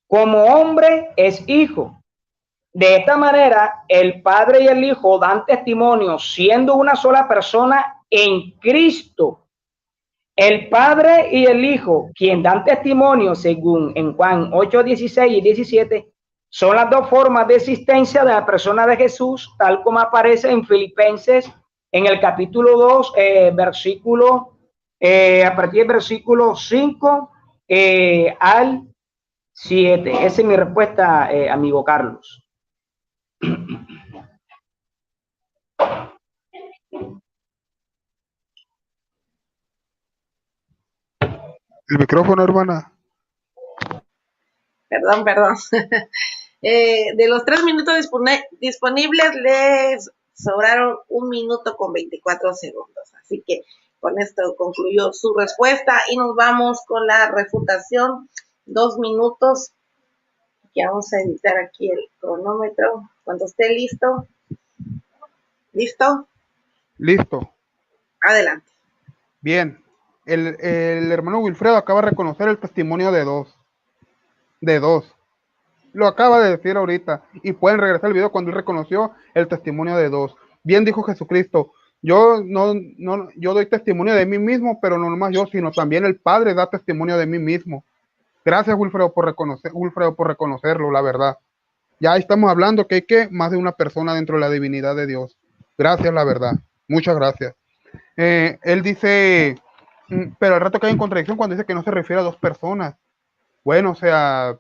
Como hombre es hijo. De esta manera, el Padre y el Hijo dan testimonio siendo una sola persona en Cristo. El Padre y el Hijo, quien dan testimonio según en Juan 8, 16 y 17, son las dos formas de existencia de la persona de Jesús, tal como aparece en Filipenses en el capítulo 2, versículo, a partir del versículo 5 al 7. Esa es mi respuesta, amigo Carlos. El micrófono, hermana. Perdón. De los 3 minutos disponibles, les sobraron 1 minuto con 24 segundos. Así que con esto concluyó su respuesta y nos vamos con la refutación. 2 minutos. Ya vamos a editar aquí el cronómetro. Cuando esté listo. ¿Listo? Listo. Adelante. Bien. El hermano Wilfredo acaba de reconocer el testimonio de dos. Lo acaba de decir ahorita. Y pueden regresar al video cuando él reconoció el testimonio de dos. Bien dijo Jesucristo. Yo doy testimonio de mí mismo, pero no nomás yo, sino también el Padre da testimonio de mí mismo. Gracias, Wilfredo, por reconocerlo, la verdad. Ya estamos hablando que hay más de una persona dentro de la divinidad de Dios. Gracias, la verdad. Muchas gracias. Él dice, pero al rato que hay en contradicción cuando dice que no se refiere a dos personas. Bueno, o sea,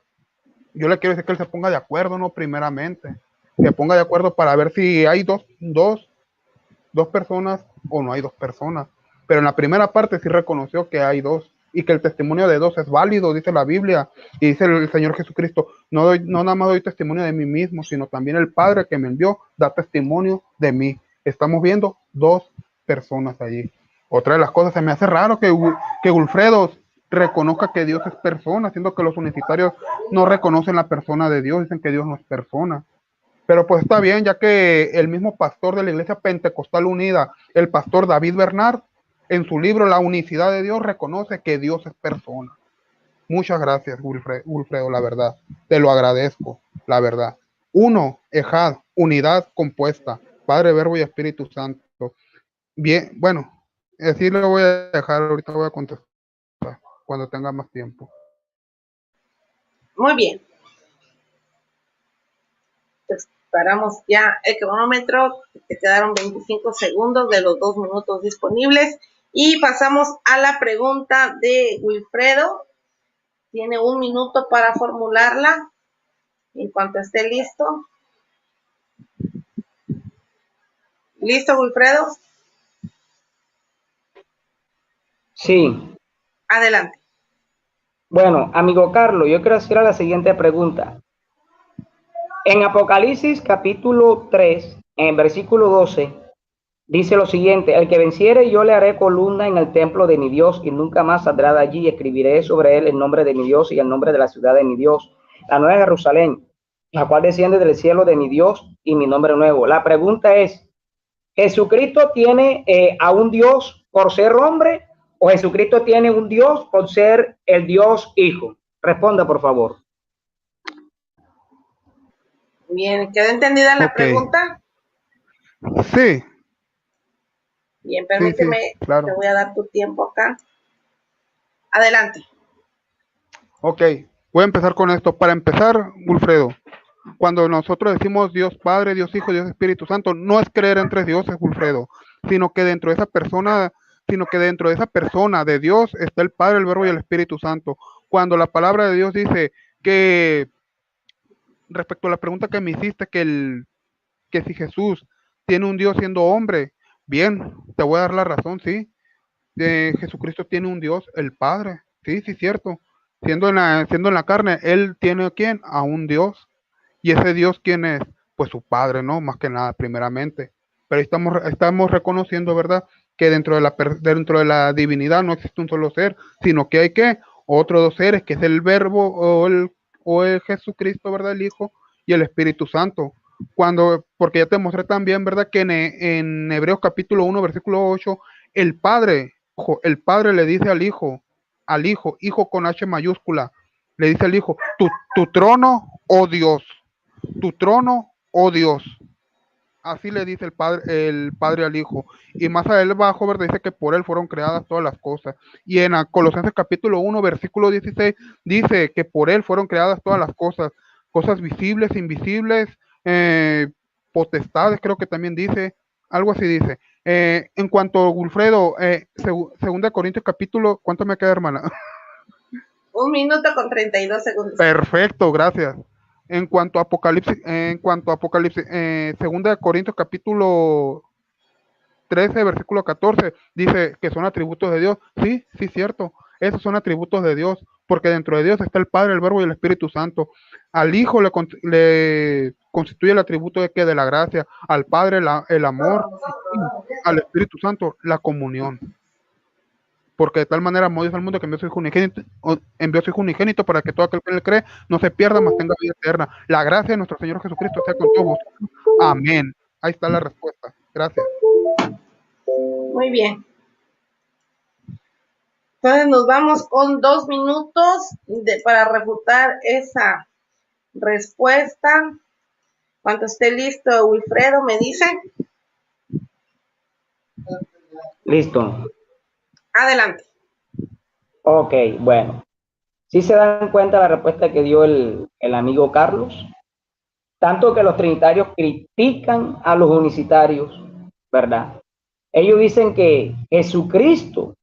yo le quiero decir que él se ponga de acuerdo, ¿no? Primeramente. Se ponga de acuerdo para ver si hay dos dos personas o no hay dos personas. Pero en la primera parte sí reconoció que hay dos y que el testimonio de dos es válido, dice la Biblia, y dice el Señor Jesucristo, no nada más doy testimonio de mí mismo, sino también el Padre que me envió da testimonio de mí. Estamos viendo dos personas allí. Otra de las cosas, se me hace raro que Wilfredo reconozca que Dios es persona, siendo que los universitarios no reconocen la persona de Dios, dicen que Dios no es persona. Pero pues está bien, ya que el mismo pastor de la Iglesia Pentecostal Unida, el pastor David Bernard, en su libro La Unicidad de Dios, reconoce que Dios es persona. Muchas gracias, Wilfredo, la verdad. Te lo agradezco, la verdad. Uno, Ejad, unidad compuesta, Padre, Verbo y Espíritu Santo. Bien, bueno, así lo voy a dejar, ahorita voy a contestar cuando tenga más tiempo. Muy bien. Pues paramos ya el cronómetro, te quedaron 25 segundos de los 2 minutos disponibles y pasamos a la pregunta de Wilfredo. Tiene 1 minuto para formularla en cuanto esté listo. ¿Listo, Wilfredo? Sí. Adelante. Bueno, amigo Carlos, yo quiero hacer la siguiente pregunta. En Apocalipsis capítulo 3, en versículo 12, dice lo siguiente: el que venciere, yo le haré columna en el templo de mi Dios y nunca más saldrá de allí. Escribiré sobre él el nombre de mi Dios y el nombre de la ciudad de mi Dios, la nueva Jerusalén, la cual desciende del cielo de mi Dios, y mi nombre nuevo. La pregunta es, ¿Jesucristo tiene a un Dios por ser hombre o Jesucristo tiene un Dios por ser el Dios Hijo? Responda, por favor. Bien, ¿quedó entendida la pregunta? Sí. Bien, permíteme, sí, claro. Te voy a dar tu tiempo acá. Adelante. Ok, voy a empezar con esto. Para empezar, Wilfredo, cuando nosotros decimos Dios Padre, Dios Hijo, Dios Espíritu Santo, no es creer en tres dioses, Wilfredo, sino que dentro de esa persona de Dios está el Padre, el Verbo y el Espíritu Santo. Cuando la palabra de Dios dice que, respecto a la pregunta que me hiciste, que si Jesús tiene un Dios siendo hombre, bien, te voy a dar la razón, sí. Jesucristo tiene un Dios, el Padre, sí, cierto. Siendo en la carne, él tiene ¿a quién? A un Dios. Y ese Dios, ¿quién es? Pues su Padre, ¿no? Más que nada, primeramente. Pero estamos reconociendo, ¿verdad? Que dentro de la divinidad no existe un solo ser, sino que hay que otros dos seres, que es el Verbo o el Jesucristo, ¿verdad? El Hijo y el Espíritu Santo. Porque ya te mostré también, ¿verdad? Que en Hebreos capítulo 1, versículo 8, el Padre le dice al Hijo, Hijo con H mayúscula, le dice al Hijo, tu trono, oh Dios, tu trono, oh Dios. Así le dice el padre al Hijo. Y más abajo, ¿verdad? Dice que por él fueron creadas todas las cosas. Y en Colosenses capítulo 1, versículo 16, dice que por él fueron creadas todas las cosas visibles, invisibles, potestades, creo que también dice, algo así dice. En cuanto a Wilfredo, segunda Corintios capítulo, ¿cuánto me queda, hermana? 1 minuto con 32 segundos. Perfecto, gracias. En cuanto a Apocalipsis, segunda Corintios capítulo 13, versículo 14, dice que son atributos de Dios. Sí, cierto. Esos son atributos de Dios, porque dentro de Dios está el Padre, el Verbo y el Espíritu Santo. Al Hijo le constituye el atributo de la gracia, al Padre el amor, al Espíritu Santo la comunión. Porque de tal manera amó Dios al mundo que envió su Hijo unigénito para que todo aquel que le cree no se pierda, mas tenga vida eterna. La gracia de nuestro Señor Jesucristo sea con todos vosotros. Amén. Ahí está la respuesta. Gracias. Muy bien. Entonces nos vamos con 2 minutos para refutar esa respuesta. Cuando esté listo, Wilfredo, ¿me dice? Listo. Adelante. Ok, bueno. ¿Sí se dan cuenta la respuesta que dio el amigo Carlos? Tanto que los trinitarios critican a los unicitarios, ¿verdad? Ellos dicen que Jesucristo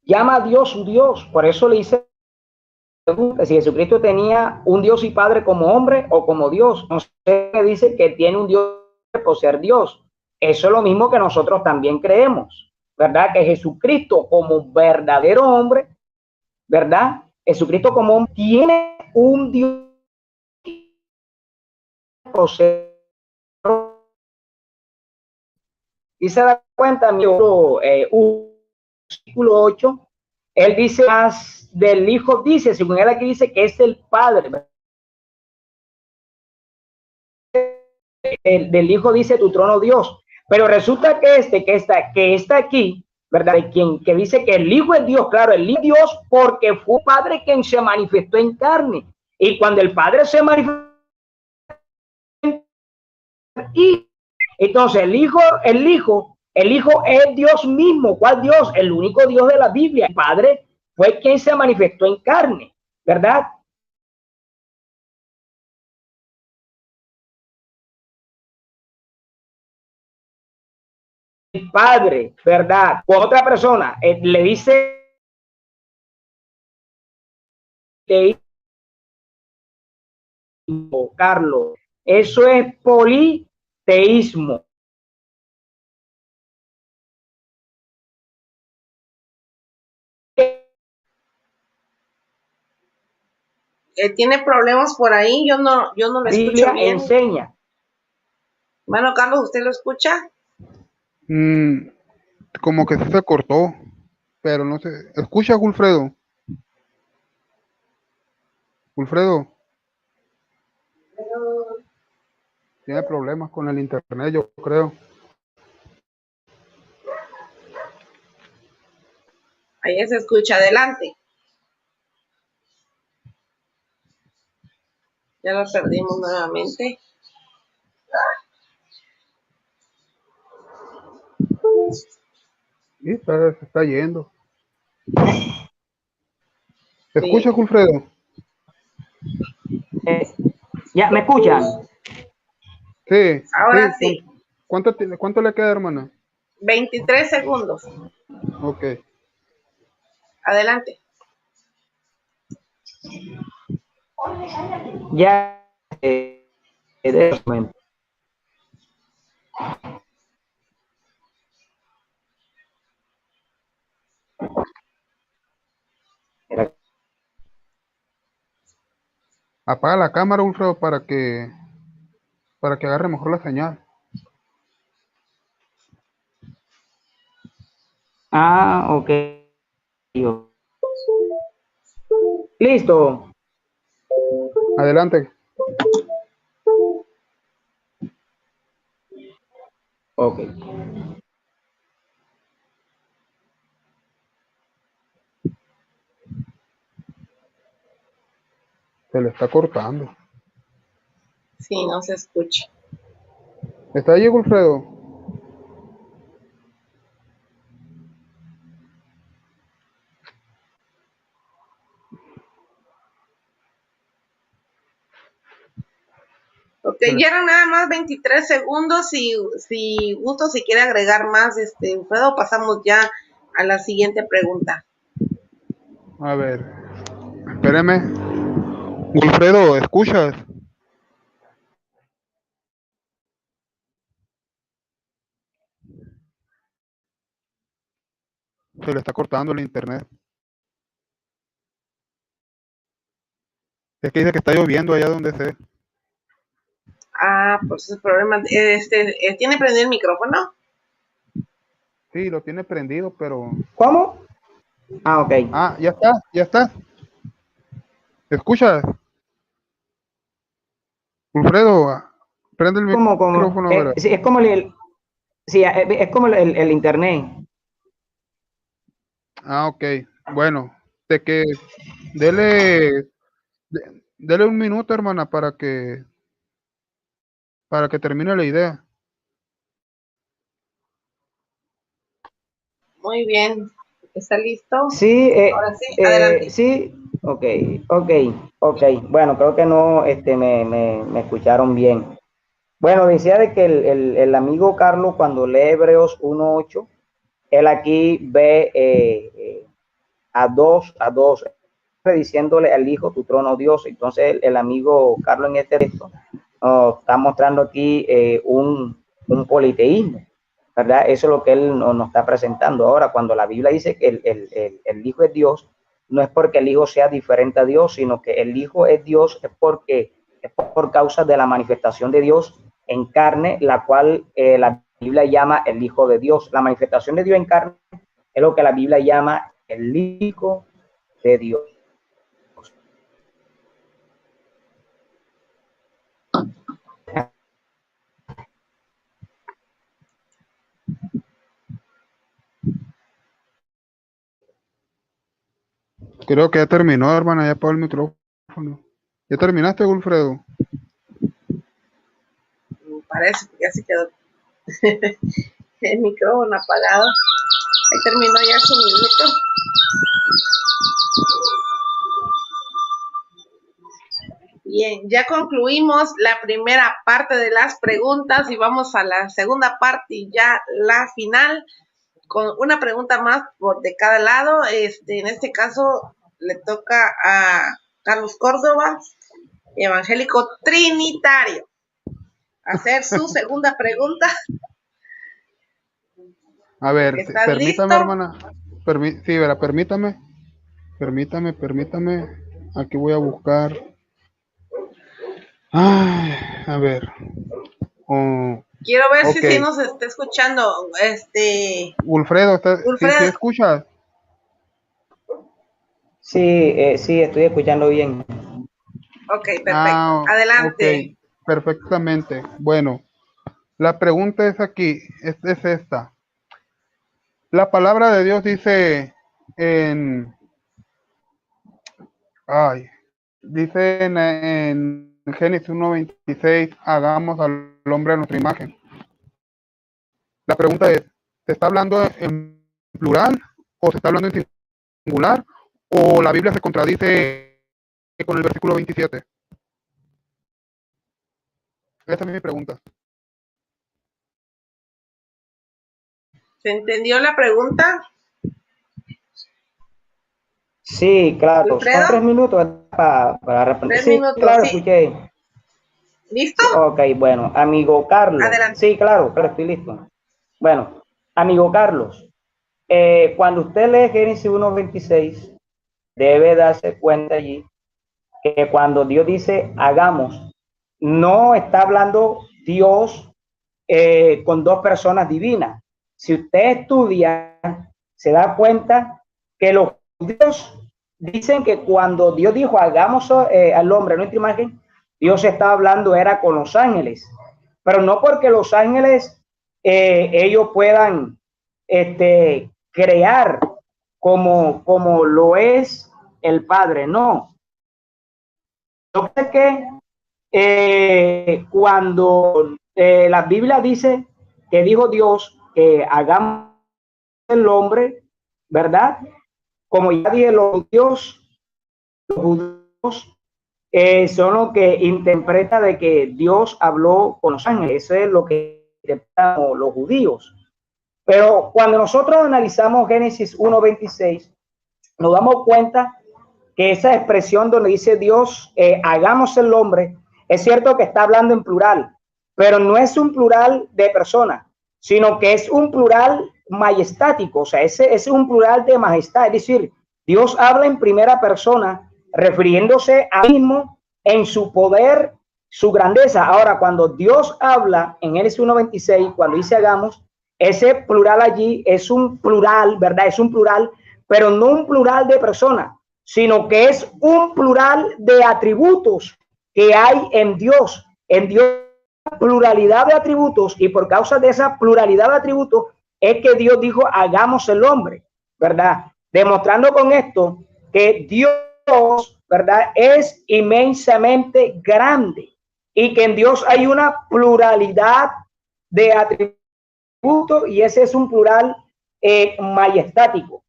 llama a Dios su Dios. Por eso le hice pregunta si Jesucristo tenía un Dios y Padre como hombre o como Dios. No sé, dice que tiene un Dios por ser Dios. eso es lo mismo que nosotros también creemos, ¿verdad? Que Jesucristo como verdadero hombre, ¿verdad? Jesucristo como hombre tiene un Dios proceso. Y se da cuenta, mi versículo 8, él dice más del Hijo, dice, según él aquí dice que es el Padre. Del Hijo dice tu trono Dios, pero resulta que está aquí, ¿verdad? Que dice que el Hijo es Dios, claro, el Hijo es Dios porque fue Padre quien se manifestó en carne. Y cuando el Padre se manifestó y entonces el hijo es Dios mismo. ¿Cuál Dios? El único Dios de la Biblia. El Padre fue quien se manifestó en carne, ¿verdad? El Padre, ¿verdad? Con otra persona le dice Carlos, eso es politeísmo. Tiene problemas por ahí, yo no lo escucho bien. Enseña. Bueno, Carlos, ¿usted lo escucha? Como que se cortó, pero no sé. ¿Escucha, Wilfredo? Wilfredo. Tiene problemas con el internet, yo creo. Ahí se escucha, adelante. Ya lo perdimos nuevamente. Sí, se está yendo. ¿Escucha, sí. Wilfredo? ¿Ya me escuchan? Sí. Ahora sí. ¿Cuánto le queda, hermana? 23 segundos. Ok. Adelante. Ya. Apaga la cámara, Wilfredo, para que agarre mejor la señal. Ah, ok. Listo. Adelante. Ok. Se le está cortando. Sí, no se escucha. ¿Está ahí, Wilfredo? Ok, ya eran nada más 23 segundos. Si gusto, si quiere agregar más, Wilfredo, pasamos ya a la siguiente pregunta. A ver, espéreme. Wilfredo, ¿escuchas? Se le está cortando el internet. Es que dice que está lloviendo allá donde esté. Ah, pues ese problema. ¿Tiene prendido el micrófono? Sí, lo tiene prendido, pero... ¿Cómo? Ah, ok. Ah, ya está. ¿Escuchas? Wilfredo, prende el micrófono ahora. Sí, es como es como el internet. Ah, ok. Bueno, dele un minuto, hermana, para que termine la idea. Muy bien. ¿Está listo? Sí, ahora sí, adelante. Sí, ok. Bueno, creo que no me escucharon bien. Bueno, decía de que el amigo Carlos, cuando lee Hebreos 1:8, él aquí ve a dos, diciéndole al Hijo, tu trono Dios. Entonces el amigo Carlos en este texto nos está mostrando aquí un politeísmo, ¿verdad? Eso es lo que él nos está presentando. Ahora, cuando la Biblia dice que el Hijo es Dios, no es porque el Hijo sea diferente a Dios, sino que el Hijo es Dios es por causa de la manifestación de Dios en carne, la cual la Biblia llama el Hijo de Dios. La manifestación de Dios en carne es lo que la Biblia llama el Hijo de Dios. Creo que ya terminó, hermana, ya apagó el micrófono. ¿Ya terminaste, Wilfredo? Parece que ya se quedó el micrófono apagado. Ahí terminó ya su minuto. Bien, ya concluimos la primera parte de las preguntas y vamos a la segunda parte y ya la final, con una pregunta más de cada lado. En este caso le toca a Carlos Córdoba, evangélico trinitario, hacer su segunda pregunta. A ver, permítame, listo? hermana. Sí, verá, permítame. Aquí voy a buscar. Ay, a ver. Quiero ver si sí nos está escuchando. Wilfredo, ¿sí escuchas? Sí, sí, estoy escuchando bien. Ok, perfecto. Adelante. Okay, perfectamente. Bueno, la pregunta es aquí, es esta. La palabra de Dios dice dice en Génesis 1:26, hagamos al hombre a nuestra imagen. La pregunta es, ¿se está hablando en plural o se está hablando en singular o la Biblia se contradice con el versículo 27? Esa es mi pregunta. ¿Se entendió la pregunta? Sí, claro. ¿Wilfredo? Son 3 minutos para responder. 3 minutos, claro, sí. Escuché. ¿Listo? Sí, ok, bueno, amigo Carlos. Adelante. Sí, claro, estoy listo. Bueno, amigo Carlos, cuando usted lee Génesis 1:26, debe darse cuenta allí que cuando Dios dice hagamos, no está hablando Dios con dos personas divinas. Si usted estudia, se da cuenta que los judíos dicen que cuando Dios dijo hagamos al hombre a nuestra imagen, Dios estaba hablando era con los ángeles, pero no porque los ángeles ellos puedan crear como lo es el Padre, no. Yo sé que cuando la Biblia dice que dijo Dios que hagamos el hombre, ¿verdad? Como ya dije, los judíos son los que interpreta de que Dios habló con los ángeles. Eso es lo que interpretan los judíos. Pero cuando nosotros analizamos Génesis 1:26, nos damos cuenta que esa expresión donde dice Dios, hagamos el hombre, es cierto que está hablando en plural, pero no es un plural de personas, sino que es un plural majestático, o sea, ese es un plural de majestad, es decir, Dios habla en primera persona, refiriéndose a mismo en su poder, su grandeza. Ahora, cuando Dios habla en Génesis 1:26, cuando dice hagamos, ese plural allí es un plural, ¿verdad? Es un plural, pero no un plural de personas, sino que es un plural de atributos que hay en Dios. En Dios hay pluralidad de atributos y por causa de esa pluralidad de atributos es que Dios dijo hagamos el hombre, ¿verdad? Demostrando con esto que Dios, ¿verdad? Es inmensamente grande y que en Dios hay una pluralidad de atributos y ese es un plural majestático.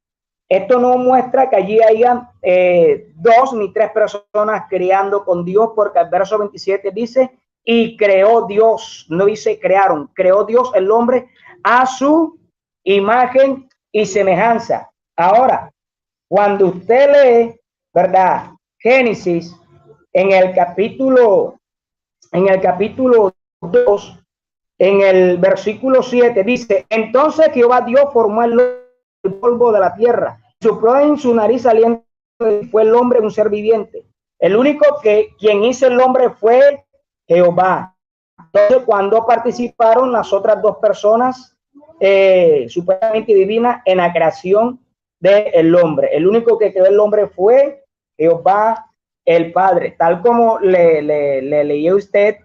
Esto no muestra que allí hayan 2 ni 3 personas creando con Dios, porque el verso 27 dice, y creó Dios, no dice crearon, creó Dios el hombre a su imagen y semejanza. Ahora, cuando usted lee, ¿verdad? Génesis, en el capítulo 2, en el versículo 7 dice, entonces Jehová Dios formó el polvo de la tierra, sopló en su nariz aliento y fue el hombre un ser viviente. El único que quien hizo el hombre fue Jehová. Entonces, cuando participaron las otras dos personas supuestamente divinas en la creación del hombre, el único que creó el hombre fue Jehová el Padre, tal como le leí a usted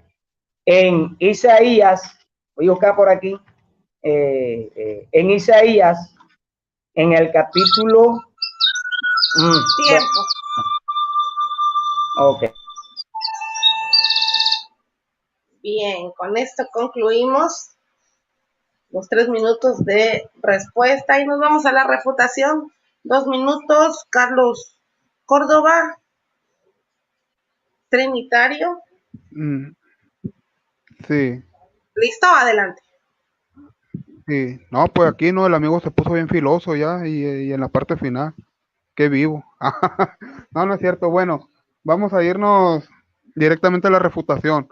en Isaías. Voy a buscar por aquí, en Isaías, en el capítulo tiempo. Ok. Bien, con esto concluimos los 3 minutos de respuesta y nos vamos a la refutación. 2 minutos, Carlos Córdoba, Trinitario. Sí. ¿Listo? Adelante. Sí. No, pues aquí no, el amigo se puso bien filoso ya y en la parte final. Qué vivo. No, no es cierto. Bueno, vamos a irnos directamente a la refutación.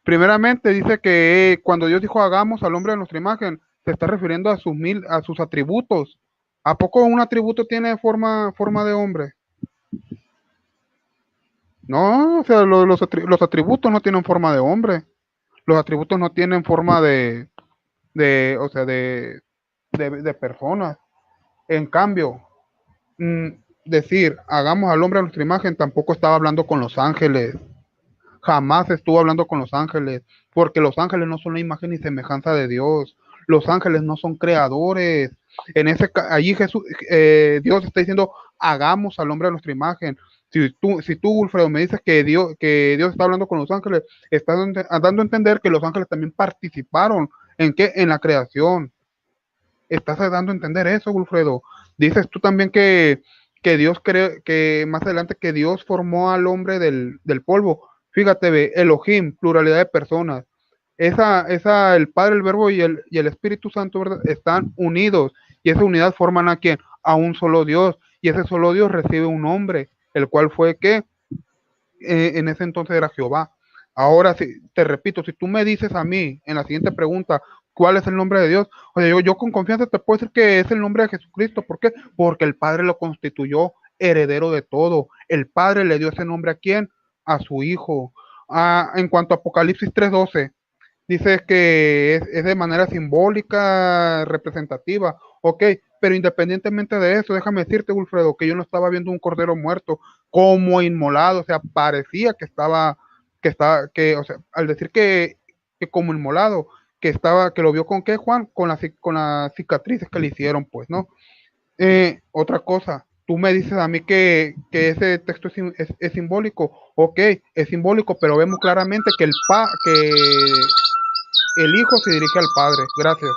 Primeramente dice que cuando Dios dijo hagamos al hombre de nuestra imagen, se está refiriendo a sus atributos. ¿A poco un atributo tiene forma de hombre? No, o sea, los atributos no tienen forma de hombre. Los atributos no tienen forma o sea, de personas. En cambio, decir hagamos al hombre a nuestra imagen tampoco estaba hablando con los ángeles. Jamás estuvo hablando con los ángeles, porque los ángeles no son la imagen y semejanza de Dios. Los ángeles no son creadores. Allí Dios está diciendo, hagamos al hombre a nuestra imagen. Si tú, Wilfredo, me dices que Dios está hablando con los ángeles, estás dando a entender que los ángeles también participaron en la creación. Estás dando a entender eso, Wilfredo. Dices tú también que Dios que más adelante que Dios formó al hombre del polvo. Fíjate, ve, Elohim, pluralidad de personas. El Padre, el Verbo y el Espíritu Santo, ¿verdad? Están unidos. Y esa unidad forman a quién? A un solo Dios. Y ese solo Dios recibe un nombre, el cual fue que en ese entonces era Jehová. Ahora, te repito, si tú me dices a mí en la siguiente pregunta, ¿cuál es el nombre de Dios? Oye, yo con confianza te puedo decir que es el nombre de Jesucristo. ¿Por qué? Porque el Padre lo constituyó heredero de todo. El Padre le dio ese nombre ¿a quién? A su Hijo. En cuanto a Apocalipsis 3:12, dice que es de manera simbólica, representativa. Ok, pero independientemente de eso, déjame decirte, Wilfredo, que yo no estaba viendo un cordero muerto como inmolado, o sea, parecía o sea, al decir que como inmolado, que lo vio con qué, Juan, con las cicatrices que le hicieron, pues, ¿no? Otra cosa, tú me dices a mí que ese texto es simbólico, ok, es simbólico, pero vemos claramente que el Hijo se dirige al Padre. Gracias.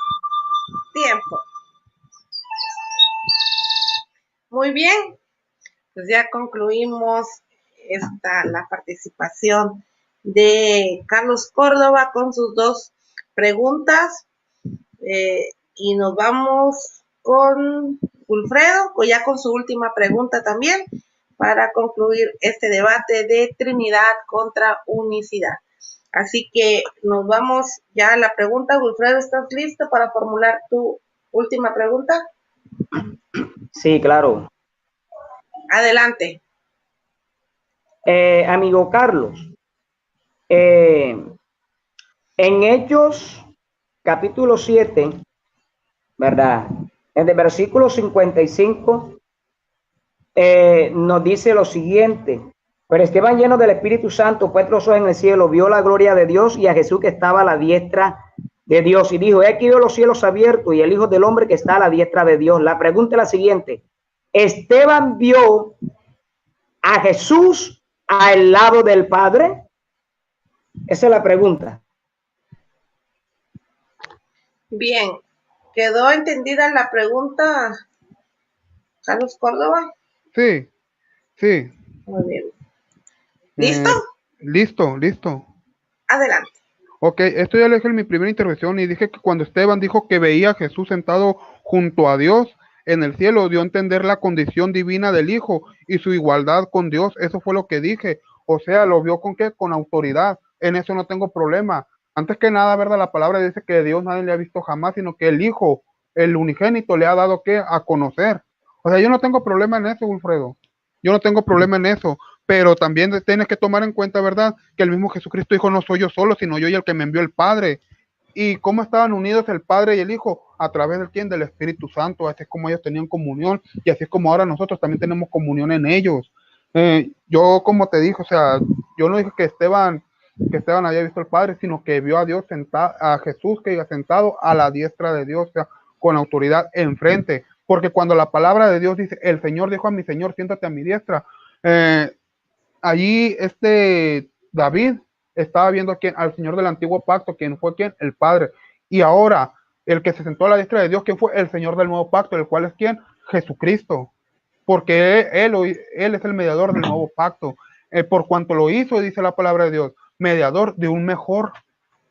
Tiempo. Muy bien, pues ya concluimos la participación de Carlos Córdoba con sus 2 preguntas y nos vamos con Wilfredo, ya con su última pregunta también, para concluir este debate de Trinidad contra unicidad. Así que nos vamos ya a la pregunta. Wilfredo, ¿estás listo para formular tu última pregunta? Sí, claro. Adelante. Amigo Carlos, en Hechos capítulo 7, ¿verdad? En el versículo 55 nos dice lo siguiente: pero Esteban, lleno del Espíritu Santo, puesto los ojos en el cielo, vio la gloria de Dios y a Jesús que estaba a la diestra de Dios, y dijo: he aquí veo los cielos abiertos y el Hijo del Hombre que está a la diestra de Dios. La pregunta es la siguiente: ¿Esteban vio a Jesús al lado del Padre? Esa es la pregunta. Bien, ¿quedó entendida la pregunta, Carlos Córdoba? Sí, sí. Muy bien. ¿Listo? Listo. Adelante. Ok, esto ya lo dije en mi primera intervención y dije que cuando Esteban dijo que veía a Jesús sentado junto a Dios en el cielo, dio a entender la condición divina del Hijo y su igualdad con Dios. Eso fue lo que dije. O sea, lo vio con qué? Con autoridad. En eso no tengo problema. Antes que nada, ¿verdad? La palabra dice que Dios nadie le ha visto jamás, sino que el Hijo, el unigénito, le ha dado que a conocer. O sea, yo no tengo problema en eso, Wilfredo. Yo no tengo problema en eso. Pero también tienes que tomar en cuenta, ¿verdad? Que el mismo Jesucristo dijo, no soy yo solo, sino yo y el que me envió el Padre. ¿Y cómo estaban unidos el Padre y el Hijo? A través del quién, del Espíritu Santo. Así es como ellos tenían comunión y así es como ahora nosotros también tenemos comunión en ellos. Yo, como te dije, o sea, yo no dije que Esteban había visto al Padre, sino que vio a Dios sentado, a Jesús que iba sentado a la diestra de Dios, o sea, con autoridad enfrente. Porque cuando la palabra de Dios dice, el Señor dijo a mi Señor, siéntate a mi diestra, allí David estaba viendo a al Señor del antiguo pacto, quien fue quien, el Padre. Y ahora, el que se sentó a la diestra de Dios, ¿quién fue? El Señor del nuevo pacto, el cual es quién? Jesucristo. Porque él es el mediador del nuevo pacto. Por cuanto lo hizo, dice la palabra de Dios, mediador de un mejor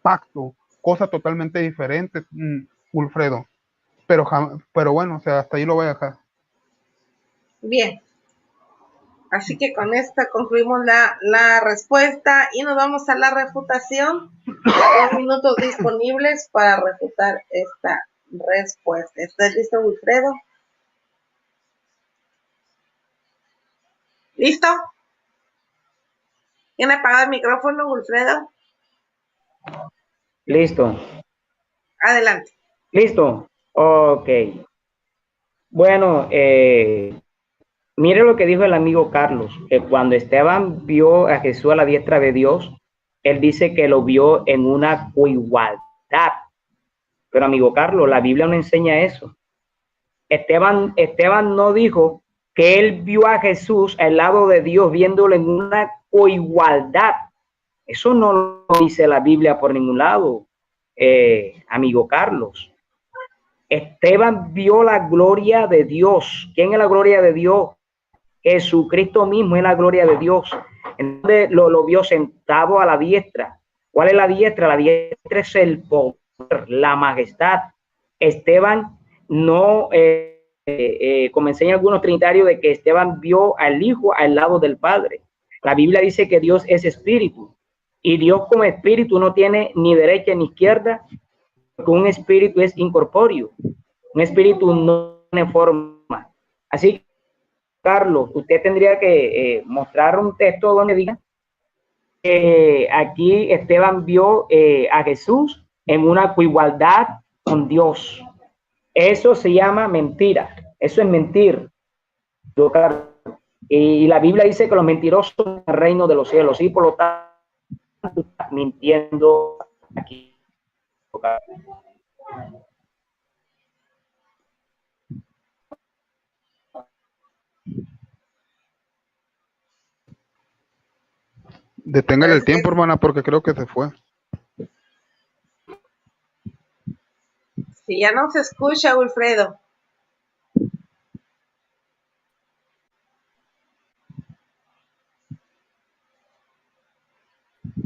pacto, cosa totalmente diferente, Wilfredo. Pero bueno, o sea, hasta ahí lo voy a dejar. Bien. Así que con esta concluimos la respuesta y nos vamos a la refutación. 2 minutos disponibles para refutar esta respuesta. ¿Estás listo, Wilfredo? ¿Listo? ¿Tiene apagado el micrófono, Wilfredo? Listo. Adelante. Listo. Ok. Bueno, mire lo que dijo el amigo Carlos, que cuando Esteban vio a Jesús a la diestra de Dios, él dice que lo vio en una coigualdad. Pero amigo Carlos, la Biblia no enseña eso. Esteban no dijo que él vio a Jesús al lado de Dios viéndolo en una coigualdad. Eso no lo dice la Biblia por ningún lado, amigo Carlos. Esteban vio la gloria de Dios. ¿Quién es la gloria de Dios? Jesucristo mismo es la gloria de Dios. Entonces lo vio sentado a la diestra. ¿Cuál es la diestra? La diestra es el poder, la majestad. Esteban no, como enseñan algunos trinitarios, de que Esteban vio al Hijo al lado del Padre. La Biblia dice que Dios es espíritu. Y Dios como espíritu no tiene ni derecha ni izquierda, porque un espíritu es incorpóreo. Un espíritu no tiene forma. Así que, Carlos, usted tendría que mostrar un texto donde diga que aquí Esteban vio a Jesús en una coigualdad con Dios. Eso se llama mentira. Eso es mentir. Y la Biblia dice que los mentirosos son el reino de los cielos. Y por lo tanto, estás mintiendo aquí. Deténgale el tiempo, hermana, porque creo que se fue. Si ya no se escucha, Wilfredo.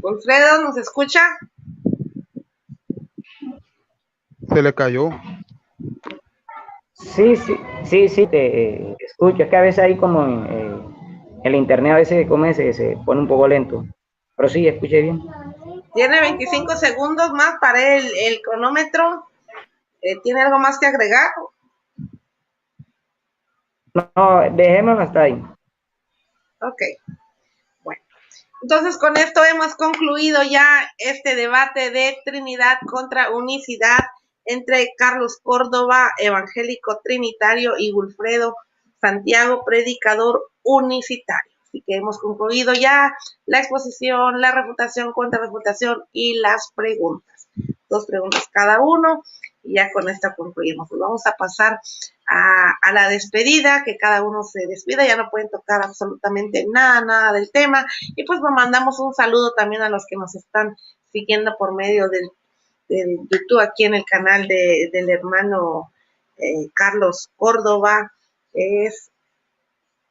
Wilfredo, ¿nos escucha? Se le cayó. Sí, te escucho. Es que a veces ahí como el internet a veces se pone un poco lento. Pero sí, escuché bien. Tiene 25 segundos más para el cronómetro. ¿Tiene algo más que agregar? No, dejémoslo hasta ahí. Ok. Bueno. Entonces, con esto hemos concluido ya este debate de Trinidad contra Unicidad entre Carlos Córdoba, evangélico trinitario, y Wilfredo Santiago, predicador unicitario. Así que hemos concluido ya la exposición, la refutación, contrarrefutación y las preguntas. 2 preguntas cada uno y ya con esta concluimos. Pues vamos a pasar a la despedida, que cada uno se despida, ya no pueden tocar absolutamente nada del tema. Y pues mandamos un saludo también a los que nos están siguiendo por medio del YouTube aquí en el canal del hermano Carlos Córdoba.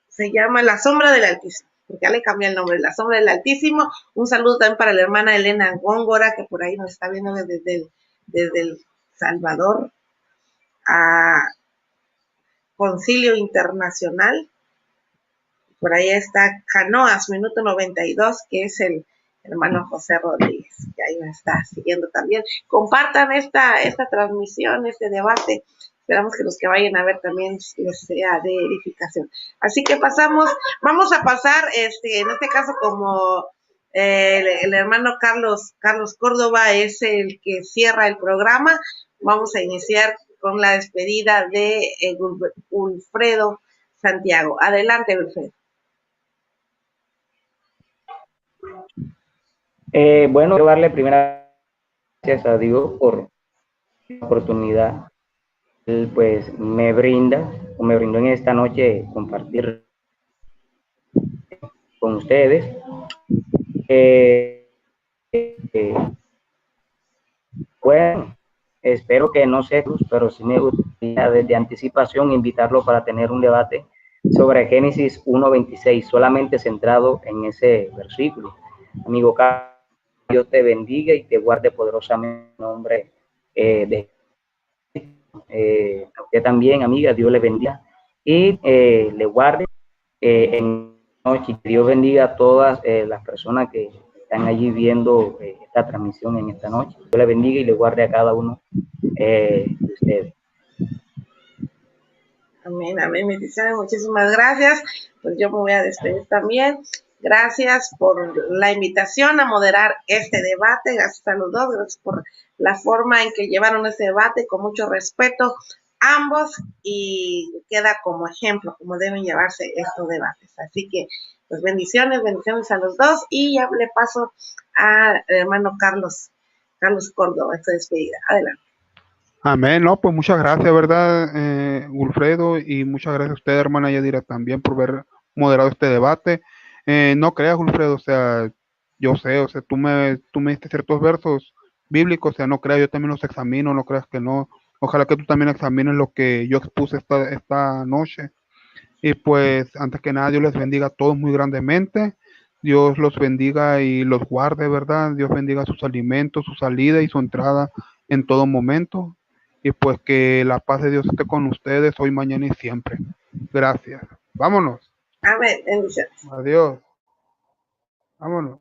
Se llama La Sombra del Altísimo, porque ya le cambié el nombre, La Sombra del Altísimo. Un saludo también para la hermana Elena Góngora, que por ahí nos está viendo desde el Salvador, a Concilio Internacional. Por ahí está Canoas, minuto 92, que es el hermano José Rodríguez, que ahí me está siguiendo también. Compartan esta transmisión, este debate. Esperamos que los que vayan a ver también les sea de edificación. Así que vamos a pasar, en este caso, como el hermano Carlos Córdoba es el que cierra el programa, vamos a iniciar con la despedida de Wilfredo Santiago. Adelante, Wilfredo. Bueno, quiero darle primera gracias a Dios por la oportunidad. Él pues me brindó en esta noche compartir con ustedes. Bueno, espero que no sea cruz, pero sí me gustaría desde anticipación invitarlo para tener un debate sobre Génesis 1:26, solamente centrado en ese versículo. Amigo Carlos, Dios te bendiga y te guarde poderosamente en nombre de usted también, amiga, Dios le bendiga y le guarde en noche. Dios bendiga a todas las personas que están allí viendo esta transmisión en esta noche. Dios le bendiga y le guarde a cada uno de ustedes. Amén, amén, bendiciones, muchísimas gracias. Pues yo me voy a despedir también. Gracias por la invitación a moderar este debate, gracias a los dos, gracias por la forma en que llevaron este debate con mucho respeto ambos y queda como ejemplo como deben llevarse estos debates. Así que, pues bendiciones a los dos y ya le paso al hermano Carlos Córdoba, esta despedida. Adelante. Amén, no, pues muchas gracias, ¿verdad, Wilfredo? Y muchas gracias a usted, hermana Yadira, también por haber moderado este debate. No creas, Wilfredo, o sea, yo sé, o sea, tú me diste ciertos versos bíblicos, o sea, no creas, yo también los examino, no creas que no. Ojalá que tú también examines lo que yo expuse esta noche. Y pues, antes que nada, Dios les bendiga a todos muy grandemente. Dios los bendiga y los guarde, ¿verdad? Dios bendiga sus alimentos, su salida y su entrada en todo momento. Y pues que la paz de Dios esté con ustedes hoy, mañana y siempre. Gracias. Vámonos. Amén. Bendiciones. Adiós. Vámonos.